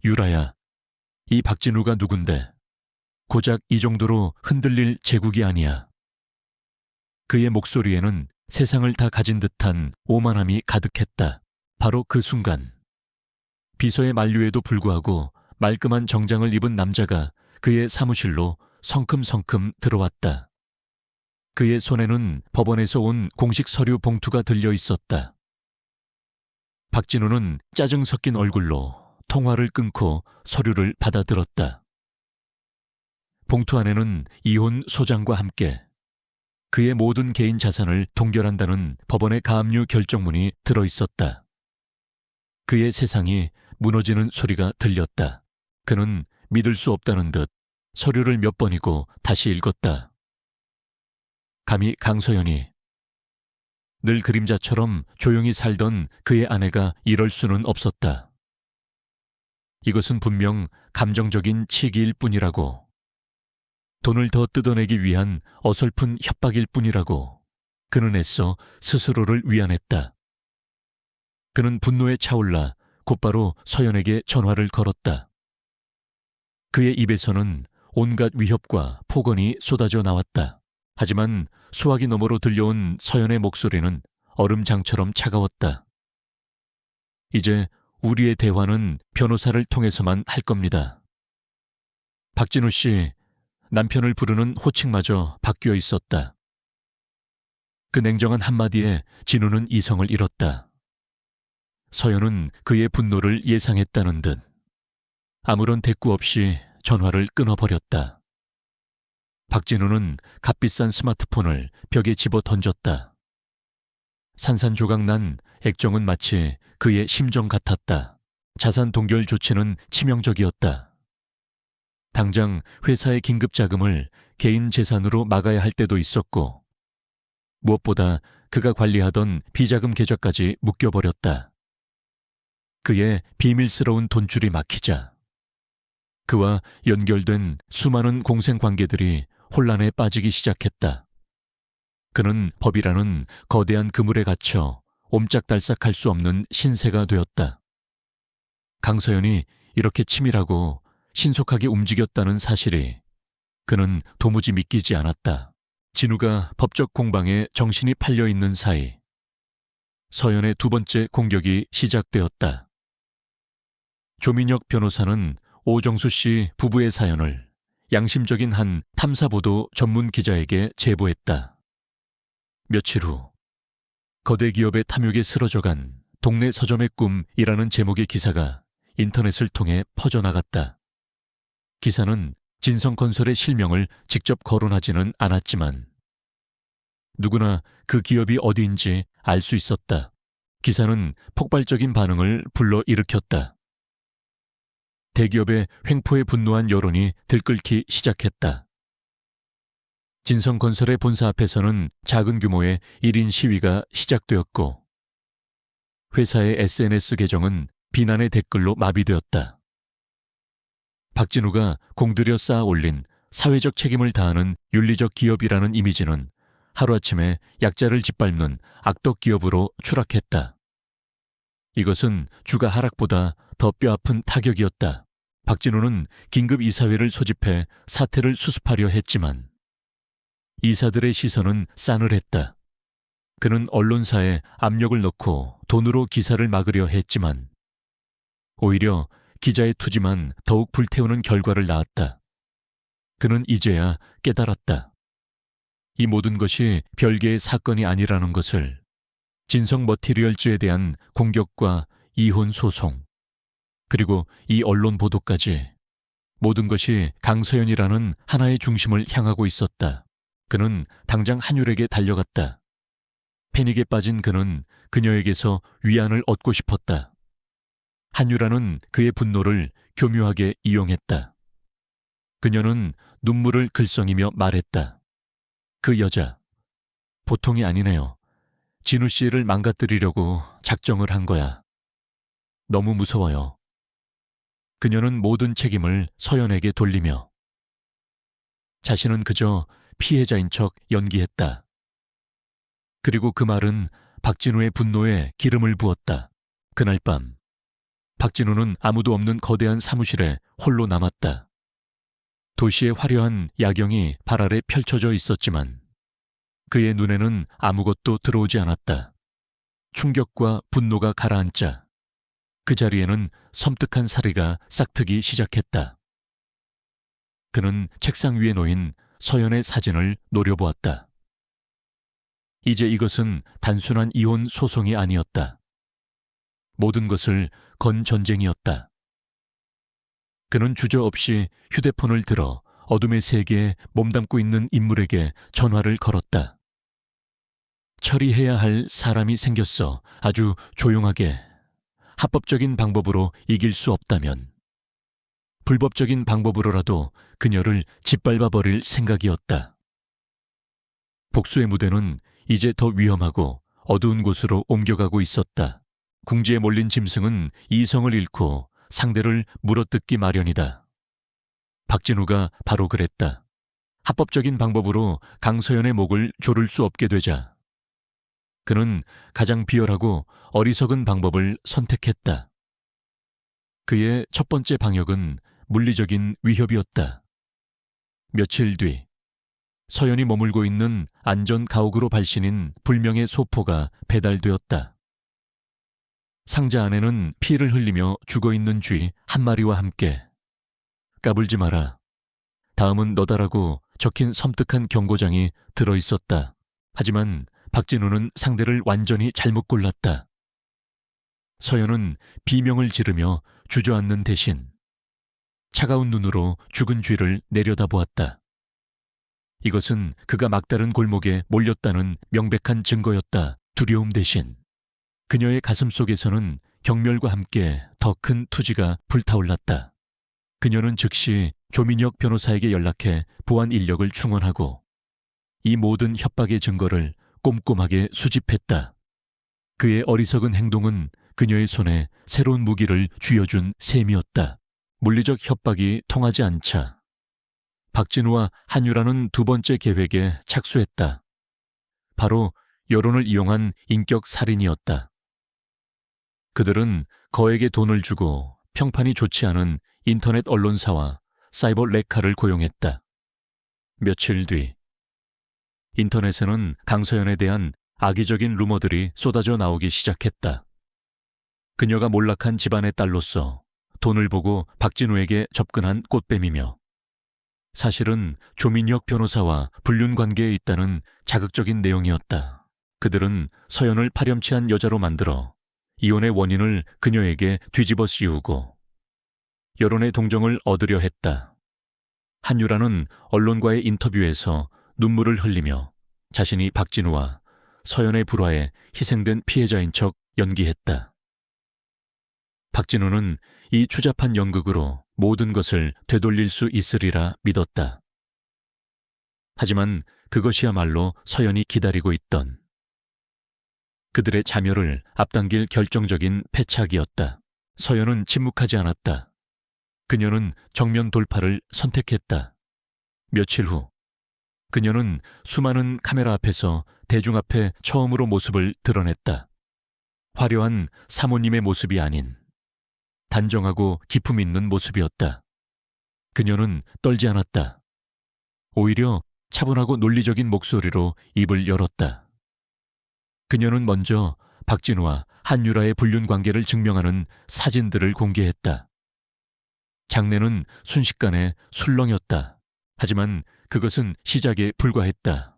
유라야, 이 박진우가 누군데 고작 이 정도로 흔들릴 제국이 아니야. 그의 목소리에는 세상을 다 가진 듯한 오만함이 가득했다. 바로 그 순간 비서의 만류에도 불구하고 말끔한 정장을 입은 남자가 그의 사무실로 성큼성큼 들어왔다. 그의 손에는 법원에서 온 공식 서류 봉투가 들려 있었다. 박진우는 짜증 섞인 얼굴로 통화를 끊고 서류를 받아들었다. 봉투 안에는 이혼 소장과 함께 그의 모든 개인 자산을 동결한다는 법원의 가압류 결정문이 들어있었다. 그의 세상이 무너지는 소리가 들렸다. 그는 믿을 수 없다는 듯 서류를 몇 번이고 다시 읽었다. 감히 강서연이 늘 그림자처럼 조용히 살던 그의 아내가 이럴 수는 없었다. 이것은 분명 감정적인 치기일 뿐이라고. 돈을 더 뜯어내기 위한 어설픈 협박일 뿐이라고 그는 애써 스스로를 위안했다. 그는 분노에 차올라 곧바로 서연에게 전화를 걸었다. 그의 입에서는 온갖 위협과 폭언이 쏟아져 나왔다. 하지만 수화기 너머로 들려온 서연의 목소리는 얼음장처럼 차가웠다. 이제 우리의 대화는 변호사를 통해서만 할 겁니다. 박진우 씨, 남편을 부르는 호칭마저 바뀌어 있었다. 그 냉정한 한마디에 진우는 이성을 잃었다. 서연은 그의 분노를 예상했다는 듯 아무런 대꾸 없이 전화를 끊어버렸다. 박진우는 값비싼 스마트폰을 벽에 집어 던졌다. 산산조각 난 액정은 마치 그의 심정 같았다. 자산 동결 조치는 치명적이었다. 당장 회사의 긴급 자금을 개인 재산으로 막아야 할 때도 있었고 무엇보다 그가 관리하던 비자금 계좌까지 묶여버렸다. 그의 비밀스러운 돈줄이 막히자 그와 연결된 수많은 공생관계들이 혼란에 빠지기 시작했다. 그는 법이라는 거대한 그물에 갇혀 옴짝달싹할 수 없는 신세가 되었다. 강서연이 이렇게 치밀하고 신속하게 움직였다는 사실이 그는 도무지 믿기지 않았다. 진우가 법적 공방에 정신이 팔려 있는 사이 서연의 두 번째 공격이 시작되었다. 조민혁 변호사는 오정수 씨 부부의 사연을 양심적인 한 탐사보도 전문 기자에게 제보했다. 며칠 후 거대 기업의 탐욕에 쓰러져간 동네 서점의 꿈이라는 제목의 기사가 인터넷을 통해 퍼져나갔다. 기사는 진성건설의 실명을 직접 거론하지는 않았지만 누구나 그 기업이 어디인지 알 수 있었다. 기사는 폭발적인 반응을 불러일으켰다. 대기업의 횡포에 분노한 여론이 들끓기 시작했다. 진성건설의 본사 앞에서는 작은 규모의 1인 시위가 시작되었고 회사의 SNS 계정은 비난의 댓글로 마비되었다. 박진우가 공들여 쌓아 올린 사회적 책임을 다하는 윤리적 기업이라는 이미지는 하루아침에 약자를 짓밟는 악덕 기업으로 추락했다. 이것은 주가 하락보다 더 뼈아픈 타격이었다. 박진우는 긴급 이사회를 소집해 사태를 수습하려 했지만 이사들의 시선은 싸늘했다. 그는 언론사에 압력을 넣고 돈으로 기사를 막으려 했지만 오히려 기자의 투지만 더욱 불태우는 결과를 낳았다. 그는 이제야 깨달았다. 이 모든 것이 별개의 사건이 아니라는 것을. 진성 머티리얼즈에 대한 공격과 이혼 소송, 그리고 이 언론 보도까지 모든 것이 강서연이라는 하나의 중심을 향하고 있었다. 그는 당장 한율에게 달려갔다. 패닉에 빠진 그는 그녀에게서 위안을 얻고 싶었다. 한유라는 그의 분노를 교묘하게 이용했다. 그녀는 눈물을 글썽이며 말했다. 그 여자, 보통이 아니네요. 진우 씨를 망가뜨리려고 작정을 한 거야. 너무 무서워요. 그녀는 모든 책임을 서연에게 돌리며 자신은 그저 피해자인 척 연기했다. 그리고 그 말은 박진우의 분노에 기름을 부었다. 그날 밤 박진우는 아무도 없는 거대한 사무실에 홀로 남았다. 도시의 화려한 야경이 발 아래 펼쳐져 있었지만 그의 눈에는 아무것도 들어오지 않았다. 충격과 분노가 가라앉자 그 자리에는 섬뜩한 사리가 싹트기 시작했다. 그는 책상 위에 놓인 서연의 사진을 노려보았다. 이제 이것은 단순한 이혼 소송이 아니었다. 모든 것을 건 전쟁이었다. 그는 주저없이 휴대폰을 들어 어둠의 세계에 몸담고 있는 인물에게 전화를 걸었다. 처리해야 할 사람이 생겼어. 아주 조용하게. 합법적인 방법으로 이길 수 없다면 불법적인 방법으로라도 그녀를 짓밟아 버릴 생각이었다. 복수의 무대는 이제 더 위험하고 어두운 곳으로 옮겨가고 있었다. 궁지에 몰린 짐승은 이성을 잃고 상대를 물어뜯기 마련이다. 박진우가 바로 그랬다. 합법적인 방법으로 강서연의 목을 조를 수 없게 되자 그는 가장 비열하고 어리석은 방법을 선택했다. 그의 첫 번째 방역은 물리적인 위협이었다. 며칠 뒤 서연이 머물고 있는 안전 가옥으로 발신인 불명의 소포가 배달되었다. 상자 안에는 피를 흘리며 죽어있는 쥐 한 마리와 함께 까불지 마라. 다음은 너다라고 적힌 섬뜩한 경고장이 들어있었다. 하지만 박진우는 상대를 완전히 잘못 골랐다. 서연은 비명을 지르며 주저앉는 대신 차가운 눈으로 죽은 쥐를 내려다보았다. 이것은 그가 막다른 골목에 몰렸다는 명백한 증거였다. 두려움 대신 그녀의 가슴 속에서는 경멸과 함께 더 큰 투지가 불타올랐다. 그녀는 즉시 조민혁 변호사에게 연락해 보안 인력을 충원하고 이 모든 협박의 증거를 꼼꼼하게 수집했다. 그의 어리석은 행동은 그녀의 손에 새로운 무기를 쥐어준 셈이었다. 물리적 협박이 통하지 않자 박진우와 한유라는 두 번째 계획에 착수했다. 바로 여론을 이용한 인격 살인이었다. 그들은 거액의 돈을 주고 평판이 좋지 않은 인터넷 언론사와 사이버 레카를 고용했다. 며칠 뒤 인터넷에는 강서연에 대한 악의적인 루머들이 쏟아져 나오기 시작했다. 그녀가 몰락한 집안의 딸로서 돈을 보고 박진우에게 접근한 꽃뱀이며 사실은 조민혁 변호사와 불륜 관계에 있다는 자극적인 내용이었다. 그들은 서연을 파렴치한 여자로 만들어 이혼의 원인을 그녀에게 뒤집어 씌우고 여론의 동정을 얻으려 했다. 한유라는 언론과의 인터뷰에서 눈물을 흘리며 자신이 박진우와 서연의 불화에 희생된 피해자인 척 연기했다. 박진우는 이 추잡한 연극으로 모든 것을 되돌릴 수 있으리라 믿었다. 하지만 그것이야말로 서연이 기다리고 있던 그들의 자멸을 앞당길 결정적인 패착이었다. 서연은 침묵하지 않았다. 그녀는 정면 돌파를 선택했다. 며칠 후 그녀는 수많은 카메라 앞에서 대중 앞에 처음으로 모습을 드러냈다. 화려한 사모님의 모습이 아닌 단정하고 기품 있는 모습이었다. 그녀는 떨지 않았다. 오히려 차분하고 논리적인 목소리로 입을 열었다. 그녀는 먼저 박진우와 한유라의 불륜 관계를 증명하는 사진들을 공개했다. 장내는 순식간에 술렁였다. 하지만 그것은 시작에 불과했다.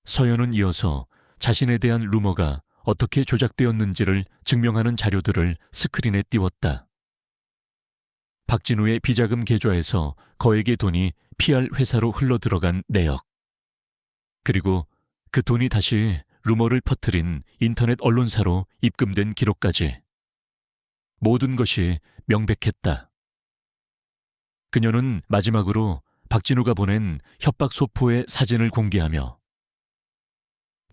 서연은 이어서 자신에 대한 루머가 어떻게 조작되었는지를 증명하는 자료들을 스크린에 띄웠다. 박진우의 비자금 계좌에서 거액의 돈이 PR 회사로 흘러들어간 내역. 그리고 그 돈이 다시 루머를 퍼뜨린 인터넷 언론사로 입금된 기록까지. 모든 것이 명백했다. 그녀는 마지막으로 박진우가 보낸 협박 소포의 사진을 공개하며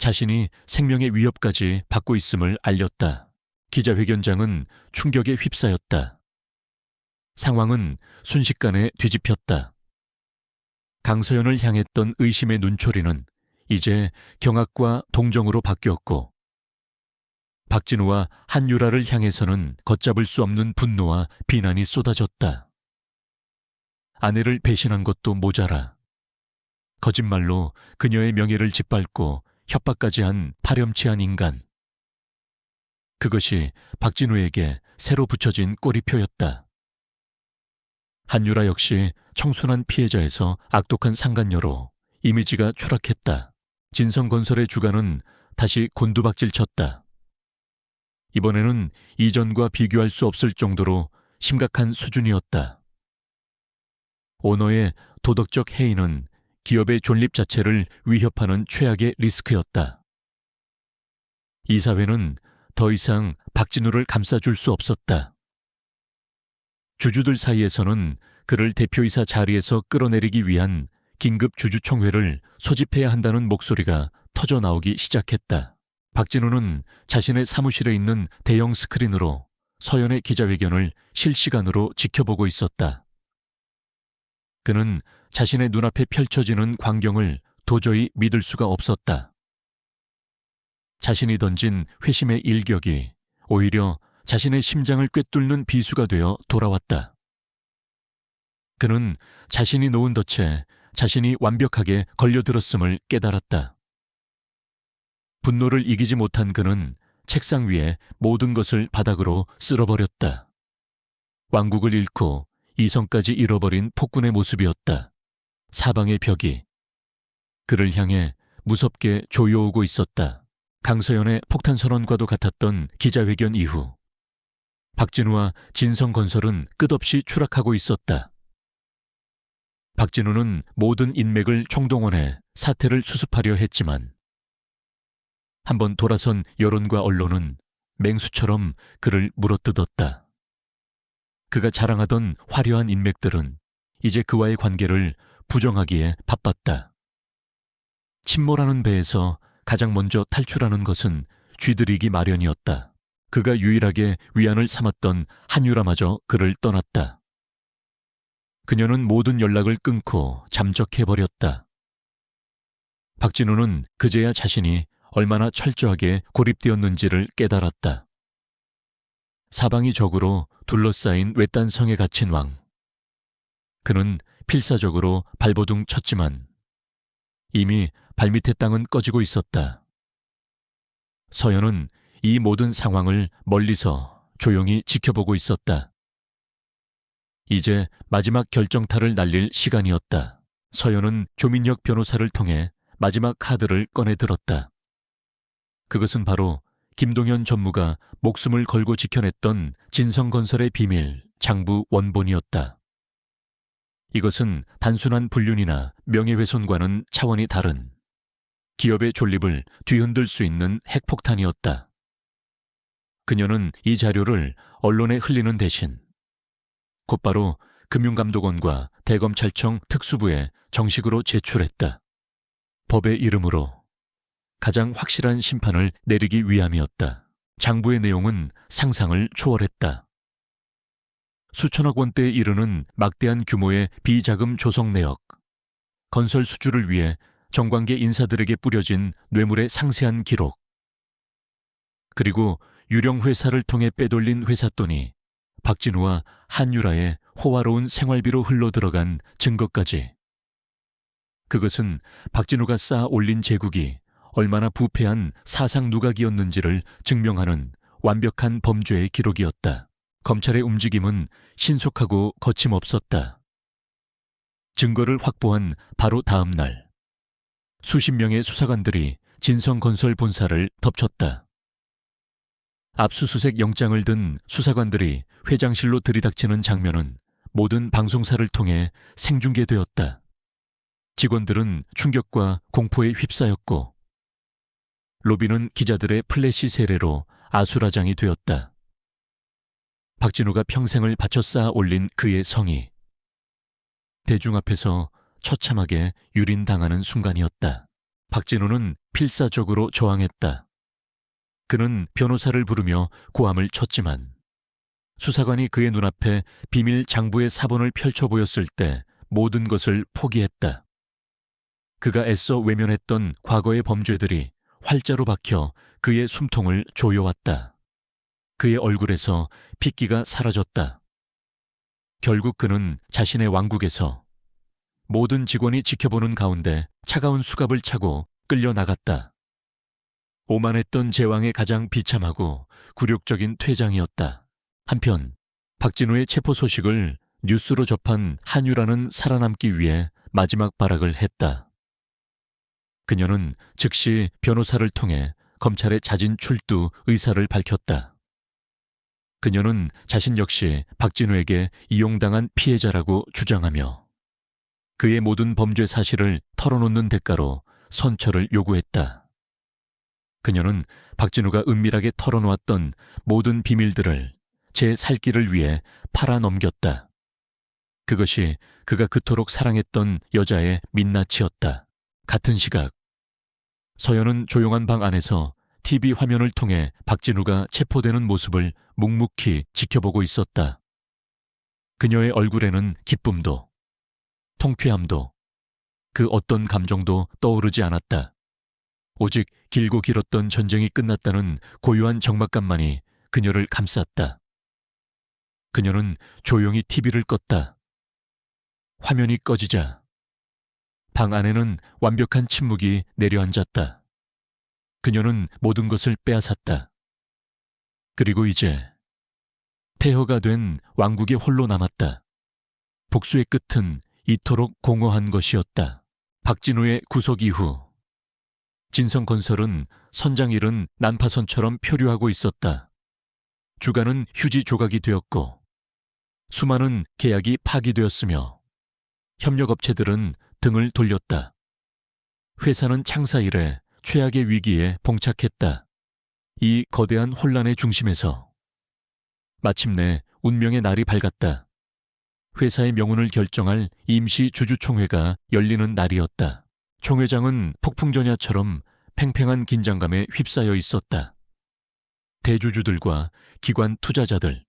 자신이 생명의 위협까지 받고 있음을 알렸다. 기자회견장은 충격에 휩싸였다. 상황은 순식간에 뒤집혔다. 강서연을 향했던 의심의 눈초리는 이제 경악과 동정으로 바뀌었고, 박진우와 한유라를 향해서는 걷잡을 수 없는 분노와 비난이 쏟아졌다. 아내를 배신한 것도 모자라 거짓말로 그녀의 명예를 짓밟고 협박까지 한 파렴치한 인간. 그것이 박진우에게 새로 붙여진 꼬리표였다. 한유라 역시 청순한 피해자에서 악독한 상간녀로 이미지가 추락했다. 진성건설의 주가는 다시 곤두박질 쳤다. 이번에는 이전과 비교할 수 없을 정도로 심각한 수준이었다. 오너의 도덕적 해이는 기업의 존립 자체를 위협하는 최악의 리스크였다. 이 사회는 더 이상 박진우를 감싸줄 수 없었다. 주주들 사이에서는 그를 대표이사 자리에서 끌어내리기 위한 긴급 주주총회를 소집해야 한다는 목소리가 터져 나오기 시작했다. 박진우는 자신의 사무실에 있는 대형 스크린으로 서연의 기자회견을 실시간으로 지켜보고 있었다. 그는 자신의 눈앞에 펼쳐지는 광경을 도저히 믿을 수가 없었다. 자신이 던진 회심의 일격이 오히려 자신의 심장을 꿰뚫는 비수가 되어 돌아왔다. 그는 자신이 놓은 덫에 자신이 완벽하게 걸려들었음을 깨달았다. 분노를 이기지 못한 그는 책상 위에 모든 것을 바닥으로 쓸어버렸다. 왕국을 잃고 이성까지 잃어버린 폭군의 모습이었다. 사방의 벽이 그를 향해 무섭게 조여오고 있었다. 강서연의 폭탄 선언과도 같았던 기자회견 이후 박진우와 진성건설은 끝없이 추락하고 있었다. 박진우는 모든 인맥을 총동원해 사태를 수습하려 했지만 한번 돌아선 여론과 언론은 맹수처럼 그를 물어뜯었다. 그가 자랑하던 화려한 인맥들은 이제 그와의 관계를 부정하기에 바빴다. 침몰하는 배에서 가장 먼저 탈출하는 것은 쥐들이기 마련이었다. 그가 유일하게 위안을 삼았던 한유라마저 그를 떠났다. 그녀는 모든 연락을 끊고 잠적해버렸다. 박진우는 그제야 자신이 얼마나 철저하게 고립되었는지를 깨달았다. 사방이 적으로 둘러싸인 외딴 성에 갇힌 왕. 그는 필사적으로 발버둥 쳤지만 이미 발밑의 땅은 꺼지고 있었다. 서연은 이 모든 상황을 멀리서 조용히 지켜보고 있었다. 이제 마지막 결정타를 날릴 시간이었다. 서연은 조민혁 변호사를 통해 마지막 카드를 꺼내 들었다. 그것은 바로 김동현 전무가 목숨을 걸고 지켜냈던 진성건설의 비밀 장부 원본이었다. 이것은 단순한 불륜이나 명예훼손과는 차원이 다른 기업의 존립을 뒤흔들 수 있는 핵폭탄이었다. 그녀는 이 자료를 언론에 흘리는 대신 곧바로 금융감독원과 대검찰청 특수부에 정식으로 제출했다. 법의 이름으로 가장 확실한 심판을 내리기 위함이었다. 장부의 내용은 상상을 초월했다. 수천억 원대에 이르는 막대한 규모의 비자금 조성 내역, 건설 수주를 위해 정관계 인사들에게 뿌려진 뇌물의 상세한 기록, 그리고 유령 회사를 통해 빼돌린 회삿돈이 박진우와 한유라의 호화로운 생활비로 흘러들어간 증거까지. 그것은 박진우가 쌓아 올린 제국이 얼마나 부패한 사상 누각이었는지를 증명하는 완벽한 범죄의 기록이었다. 검찰의 움직임은 신속하고 거침없었다. 증거를 확보한 바로 다음 날, 수십 명의 수사관들이 진성건설 본사를 덮쳤다. 압수수색 영장을 든 수사관들이 회장실로 들이닥치는 장면은 모든 방송사를 통해 생중계되었다. 직원들은 충격과 공포에 휩싸였고 로비는 기자들의 플래시 세례로 아수라장이 되었다. 박진우가 평생을 바쳐 쌓아 올린 그의 성이 대중 앞에서 처참하게 유린당하는 순간이었다. 박진우는 필사적으로 저항했다. 그는 변호사를 부르며 고함을 쳤지만 수사관이 그의 눈앞에 비밀 장부의 사본을 펼쳐 보였을 때 모든 것을 포기했다. 그가 애써 외면했던 과거의 범죄들이 활자로 박혀 그의 숨통을 조여왔다. 그의 얼굴에서 핏기가 사라졌다. 결국 그는 자신의 왕국에서 모든 직원이 지켜보는 가운데 차가운 수갑을 차고 끌려나갔다. 오만했던 제왕의 가장 비참하고 굴욕적인 퇴장이었다. 한편 박진우의 체포 소식을 뉴스로 접한 한유라는 살아남기 위해 마지막 발악을 했다. 그녀는 즉시 변호사를 통해 검찰에 자진 출두 의사를 밝혔다. 그녀는 자신 역시 박진우에게 이용당한 피해자라고 주장하며 그의 모든 범죄 사실을 털어놓는 대가로 선처를 요구했다. 그녀는 박진우가 은밀하게 털어놓았던 모든 비밀들을 제 살 길을 위해 팔아넘겼다. 그것이 그가 그토록 사랑했던 여자의 민낯이었다. 같은 시각 서연은 조용한 방 안에서 TV 화면을 통해 박진우가 체포되는 모습을 묵묵히 지켜보고 있었다. 그녀의 얼굴에는 기쁨도 통쾌함도 그 어떤 감정도 떠오르지 않았다. 오직 길고 길었던 전쟁이 끝났다는 고요한 적막감만이 그녀를 감쌌다. 그녀는 조용히 TV를 껐다. 화면이 꺼지자 방 안에는 완벽한 침묵이 내려앉았다. 그녀는 모든 것을 빼앗았다. 그리고 이제 폐허가 된 왕국이 홀로 남았다. 복수의 끝은 이토록 공허한 것이었다. 박진우의 구속 이후 진성건설은 선장 일은 난파선처럼 표류하고 있었다. 주가는 휴지 조각이 되었고 수많은 계약이 파기되었으며 협력업체들은 등을 돌렸다. 회사는 창사 이래 최악의 위기에 봉착했다. 이 거대한 혼란의 중심에서 마침내 운명의 날이 밝았다. 회사의 명운을 결정할 임시 주주총회가 열리는 날이었다. 총회장은 폭풍전야처럼 팽팽한 긴장감에 휩싸여 있었다. 대주주들과 기관 투자자들,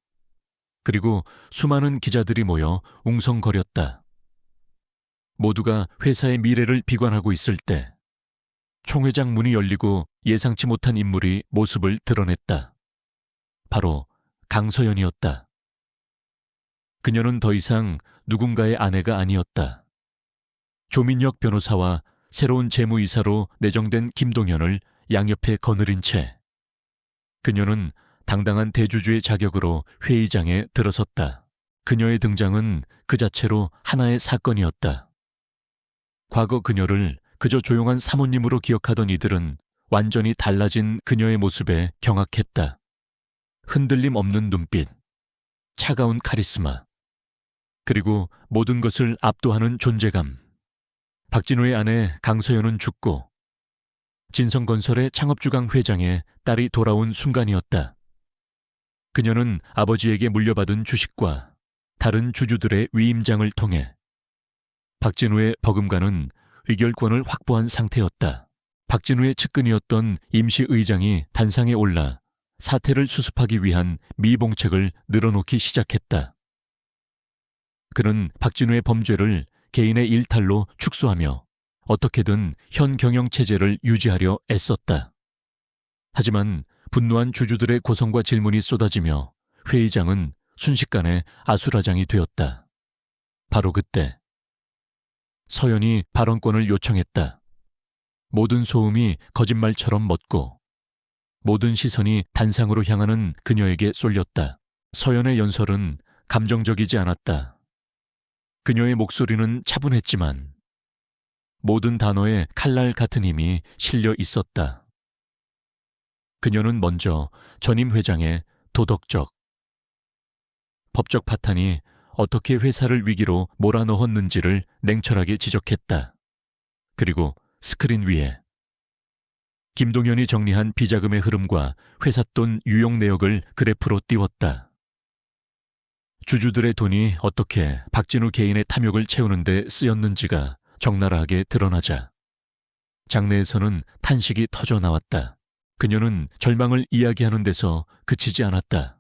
그리고 수많은 기자들이 모여 웅성거렸다. 모두가 회사의 미래를 비관하고 있을 때 총회장 문이 열리고 예상치 못한 인물이 모습을 드러냈다. 바로 강서연이었다. 그녀는 더 이상 누군가의 아내가 아니었다. 조민혁 변호사와 새로운 재무이사로 내정된 김동현을 양옆에 거느린 채 그녀는 당당한 대주주의 자격으로 회의장에 들어섰다. 그녀의 등장은 그 자체로 하나의 사건이었다. 과거 그녀를 그저 조용한 사모님으로 기억하던 이들은 완전히 달라진 그녀의 모습에 경악했다. 흔들림 없는 눈빛, 차가운 카리스마, 그리고 모든 것을 압도하는 존재감. 박진우의 아내 강서연은 죽고 진성건설의 창업주강 회장의 딸이 돌아온 순간이었다. 그녀는 아버지에게 물려받은 주식과 다른 주주들의 위임장을 통해 박진우의 버금가는 의결권을 확보한 상태였다. 박진우의 측근이었던 임시의장이 단상에 올라 사태를 수습하기 위한 미봉책을 늘어놓기 시작했다. 그는 박진우의 범죄를 개인의 일탈로 축소하며 어떻게든 현 경영체제를 유지하려 애썼다. 하지만 분노한 주주들의 고성과 질문이 쏟아지며 회의장은 순식간에 아수라장이 되었다. 바로 그때 서연이 발언권을 요청했다. 모든 소음이 거짓말처럼 멎고 모든 시선이 단상으로 향하는 그녀에게 쏠렸다. 서연의 연설은 감정적이지 않았다. 그녀의 목소리는 차분했지만 모든 단어에 칼날 같은 힘이 실려 있었다. 그녀는 먼저 전임 회장의 도덕적, 법적 파탄이 어떻게 회사를 위기로 몰아넣었는지를 냉철하게 지적했다. 그리고 스크린 위에 김동현이 정리한 비자금의 흐름과 회삿돈 유용 내역을 그래프로 띄웠다. 주주들의 돈이 어떻게 박진우 개인의 탐욕을 채우는 데 쓰였는지가 적나라하게 드러나자 장내에서는 탄식이 터져 나왔다. 그녀는 절망을 이야기하는 데서 그치지 않았다.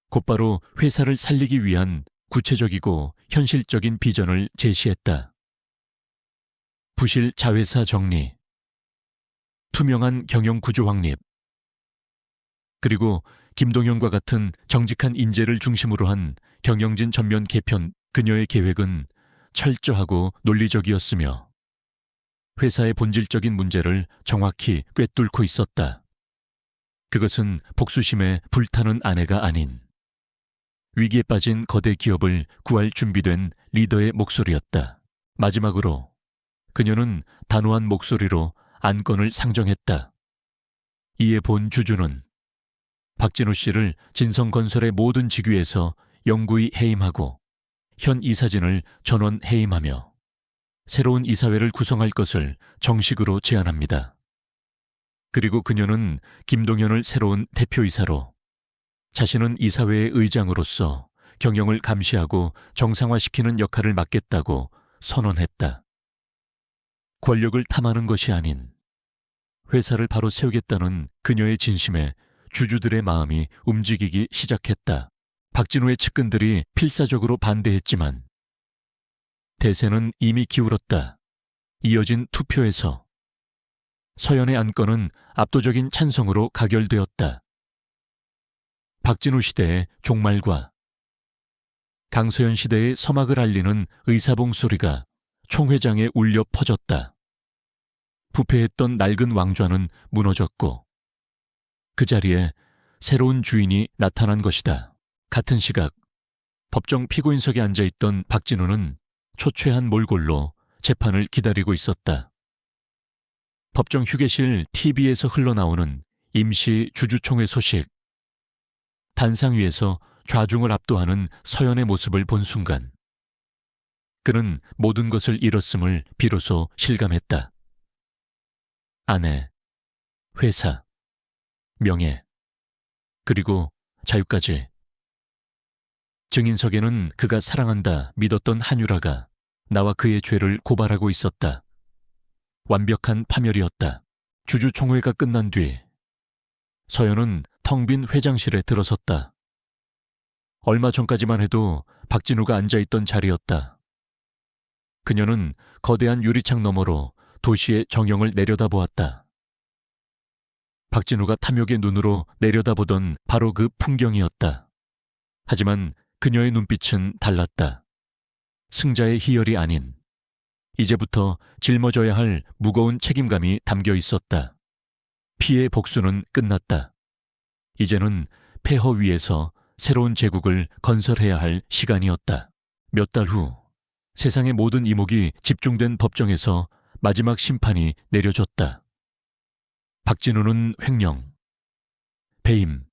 곧바로 회사를 살리기 위한 구체적이고 현실적인 비전을 제시했다. 부실 자회사 정리, 투명한 경영 구조 확립, 그리고 김동현과 같은 정직한 인재를 중심으로 한 경영진 전면 개편. 그녀의 계획은 철저하고 논리적이었으며 회사의 본질적인 문제를 정확히 꿰뚫고 있었다. 그것은 복수심에 불타는 아내가 아닌 위기에 빠진 거대 기업을 구할 준비된 리더의 목소리였다. 마지막으로 그녀는 단호한 목소리로 안건을 상정했다. 이에 본 주주는 박진우 씨를 진성건설의 모든 직위에서 영구히 해임하고 현 이사진을 전원 해임하며 새로운 이사회를 구성할 것을 정식으로 제안합니다. 그리고 그녀는 김동현을 새로운 대표이사로, 자신은 이사회의 의장으로서 경영을 감시하고 정상화시키는 역할을 맡겠다고 선언했다. 권력을 탐하는 것이 아닌 회사를 바로 세우겠다는 그녀의 진심에 주주들의 마음이 움직이기 시작했다. 박진우의 측근들이 필사적으로 반대했지만 대세는 이미 기울었다. 이어진 투표에서 서연의 안건은 압도적인 찬성으로 가결되었다. 박진우 시대의 종말과 강서연 시대의 서막을 알리는 의사봉 소리가 총회장에 울려 퍼졌다. 부패했던 낡은 왕좌는 무너졌고 그 자리에 새로운 주인이 나타난 것이다. 같은 시각 법정 피고인석에 앉아있던 박진우는 초췌한 몰골로 재판을 기다리고 있었다. 법정 휴게실 TV에서 흘러나오는 임시 주주총회 소식, 단상 위에서 좌중을 압도하는 서연의 모습을 본 순간 그는 모든 것을 잃었음을 비로소 실감했다. 아내, 회사, 명예, 그리고 자유까지. 증인석에는 그가 사랑한다 믿었던 한유라가 나와 그의 죄를 고발하고 있었다. 완벽한 파멸이었다. 주주총회가 끝난 뒤 서연은 텅 빈 회장실에 들어섰다. 얼마 전까지만 해도 박진우가 앉아있던 자리였다. 그녀는 거대한 유리창 너머로 도시의 정형을 내려다보았다. 박진우가 탐욕의 눈으로 내려다보던 바로 그 풍경이었다. 하지만 그녀의 눈빛은 달랐다. 승자의 희열이 아닌 이제부터 짊어져야 할 무거운 책임감이 담겨 있었다. 피해 복수는 끝났다. 이제는 폐허 위에서 새로운 제국을 건설해야 할 시간이었다. 몇 달 후 세상의 모든 이목이 집중된 법정에서 마지막 심판이 내려졌다. 박진우는 횡령, 배임,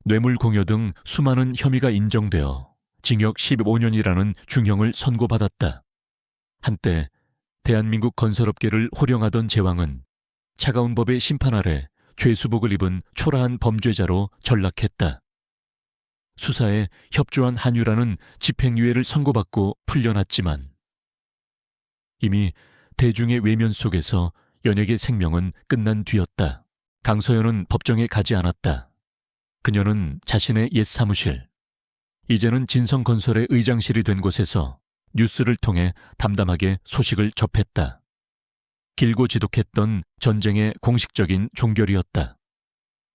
뇌물공여 등 수많은 혐의가 인정되어 징역 15년이라는 중형을 선고받았다. 한때 대한민국 건설업계를 호령하던 제왕은 차가운 법의 심판 아래 죄수복을 입은 초라한 범죄자로 전락했다. 수사에 협조한 한유라는 집행유예를 선고받고 풀려났지만 이미 대중의 외면 속에서 연예계 생명은 끝난 뒤였다. 강서연은 법정에 가지 않았다. 그녀는 자신의 옛 사무실, 이제는 진성건설의 의장실이 된 곳에서 뉴스를 통해 담담하게 소식을 접했다. 길고 지독했던 전쟁의 공식적인 종결이었다.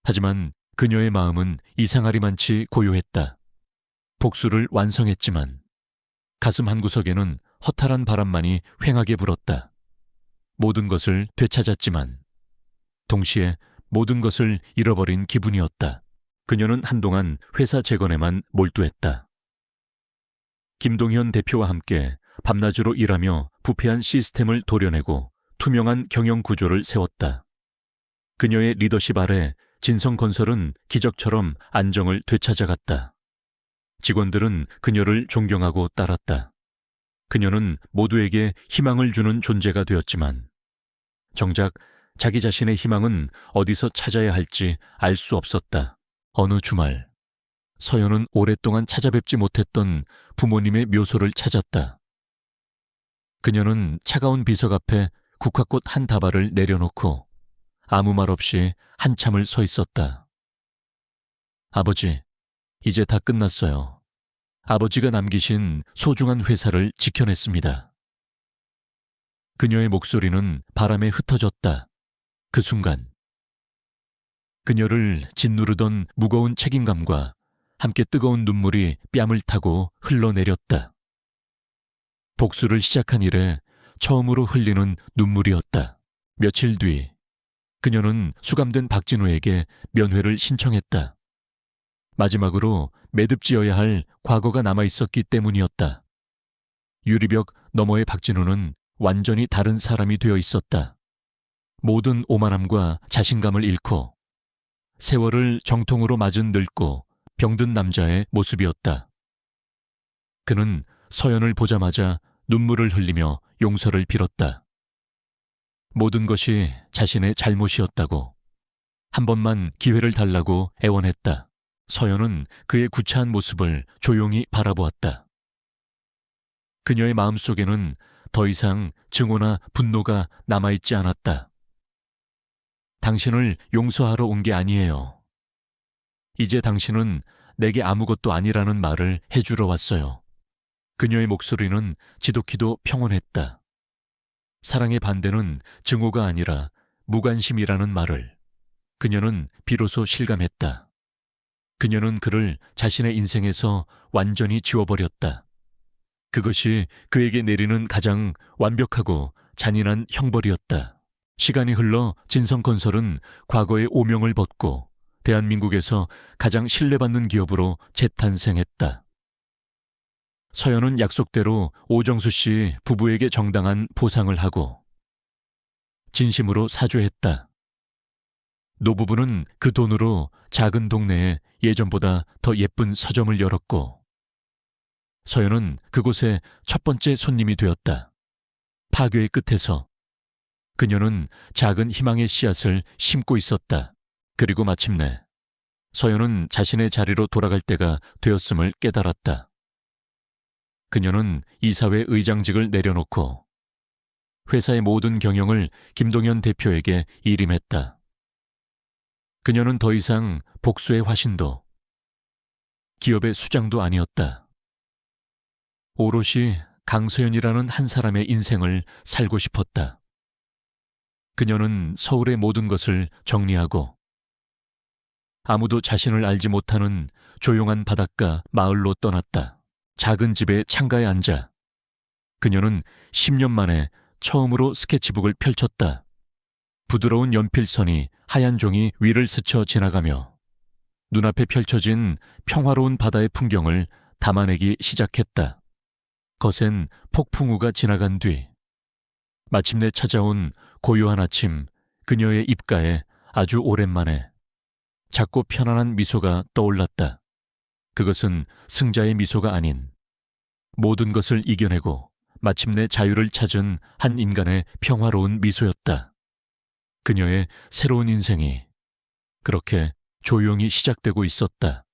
하지만 그녀의 마음은 이상하리만치 고요했다. 복수를 완성했지만 가슴 한구석에는 허탈한 바람만이 휑하게 불었다. 모든 것을 되찾았지만 동시에 모든 것을 잃어버린 기분이었다. 그녀는 한동안 회사 재건에만 몰두했다. 김동현 대표와 함께 밤낮으로 일하며 부패한 시스템을 도려내고 투명한 경영 구조를 세웠다. 그녀의 리더십 아래 진성건설은 기적처럼 안정을 되찾아갔다. 직원들은 그녀를 존경하고 따랐다. 그녀는 모두에게 희망을 주는 존재가 되었지만 정작 자기 자신의 희망은 어디서 찾아야 할지 알 수 없었다. 어느 주말 서연은 오랫동안 찾아뵙지 못했던 부모님의 묘소를 찾았다. 그녀는 차가운 비석 앞에 국화꽃 한 다발을 내려놓고 아무 말 없이 한참을 서 있었다. 아버지, 이제 다 끝났어요. 아버지가 남기신 소중한 회사를 지켜냈습니다. 그녀의 목소리는 바람에 흩어졌다. 그 순간 그녀를 짓누르던 무거운 책임감과 함께 뜨거운 눈물이 뺨을 타고 흘러내렸다. 복수를 시작한 이래 처음으로 흘리는 눈물이었다. 며칠 뒤 그녀는 수감된 박진우에게 면회를 신청했다. 마지막으로 매듭지어야 할 과거가 남아있었기 때문이었다. 유리벽 너머의 박진우는 완전히 다른 사람이 되어 있었다. 모든 오만함과 자신감을 잃고 세월을 정통으로 맞은 늙고 병든 남자의 모습이었다. 그는 서연을 보자마자 눈물을 흘리며 용서를 빌었다. 모든 것이 자신의 잘못이었다고, 한 번만 기회를 달라고 애원했다. 서연은 그의 구차한 모습을 조용히 바라보았다. 그녀의 마음속에는 더 이상 증오나 분노가 남아있지 않았다. 당신을 용서하러 온 게 아니에요. 이제 당신은 내게 아무것도 아니라는 말을 해주러 왔어요. 그녀의 목소리는 지독히도 평온했다. 사랑의 반대는 증오가 아니라 무관심이라는 말을 그녀는 비로소 실감했다. 그녀는 그를 자신의 인생에서 완전히 지워버렸다. 그것이 그에게 내리는 가장 완벽하고 잔인한 형벌이었다. 시간이 흘러 진성건설은 과거의 오명을 벗고 대한민국에서 가장 신뢰받는 기업으로 재탄생했다. 서연은 약속대로 오정수 씨 부부에게 정당한 보상을 하고 진심으로 사죄했다. 노부부는 그 돈으로 작은 동네에 예전보다 더 예쁜 서점을 열었고 서연은 그곳에 첫 번째 손님이 되었다. 파괴의 끝에서 그녀는 작은 희망의 씨앗을 심고 있었다. 그리고 마침내 서연은 자신의 자리로 돌아갈 때가 되었음을 깨달았다. 그녀는 이사회 의장직을 내려놓고 회사의 모든 경영을 김동현 대표에게 일임했다. 그녀는 더 이상 복수의 화신도 기업의 수장도 아니었다. 오롯이 강서연이라는 한 사람의 인생을 살고 싶었다. 그녀는 서울의 모든 것을 정리하고 아무도 자신을 알지 못하는 조용한 바닷가 마을로 떠났다. 작은 집의 창가에 앉아 그녀는 10년 만에 처음으로 스케치북을 펼쳤다. 부드러운 연필선이 하얀 종이 위를 스쳐 지나가며 눈앞에 펼쳐진 평화로운 바다의 풍경을 담아내기 시작했다. 거센 폭풍우가 지나간 뒤 마침내 찾아온 고요한 아침, 그녀의 입가에 아주 오랜만에 작고 편안한 미소가 떠올랐다. 그것은 승자의 미소가 아닌 모든 것을 이겨내고 마침내 자유를 찾은 한 인간의 평화로운 미소였다. 그녀의 새로운 인생이 그렇게 조용히 시작되고 있었다.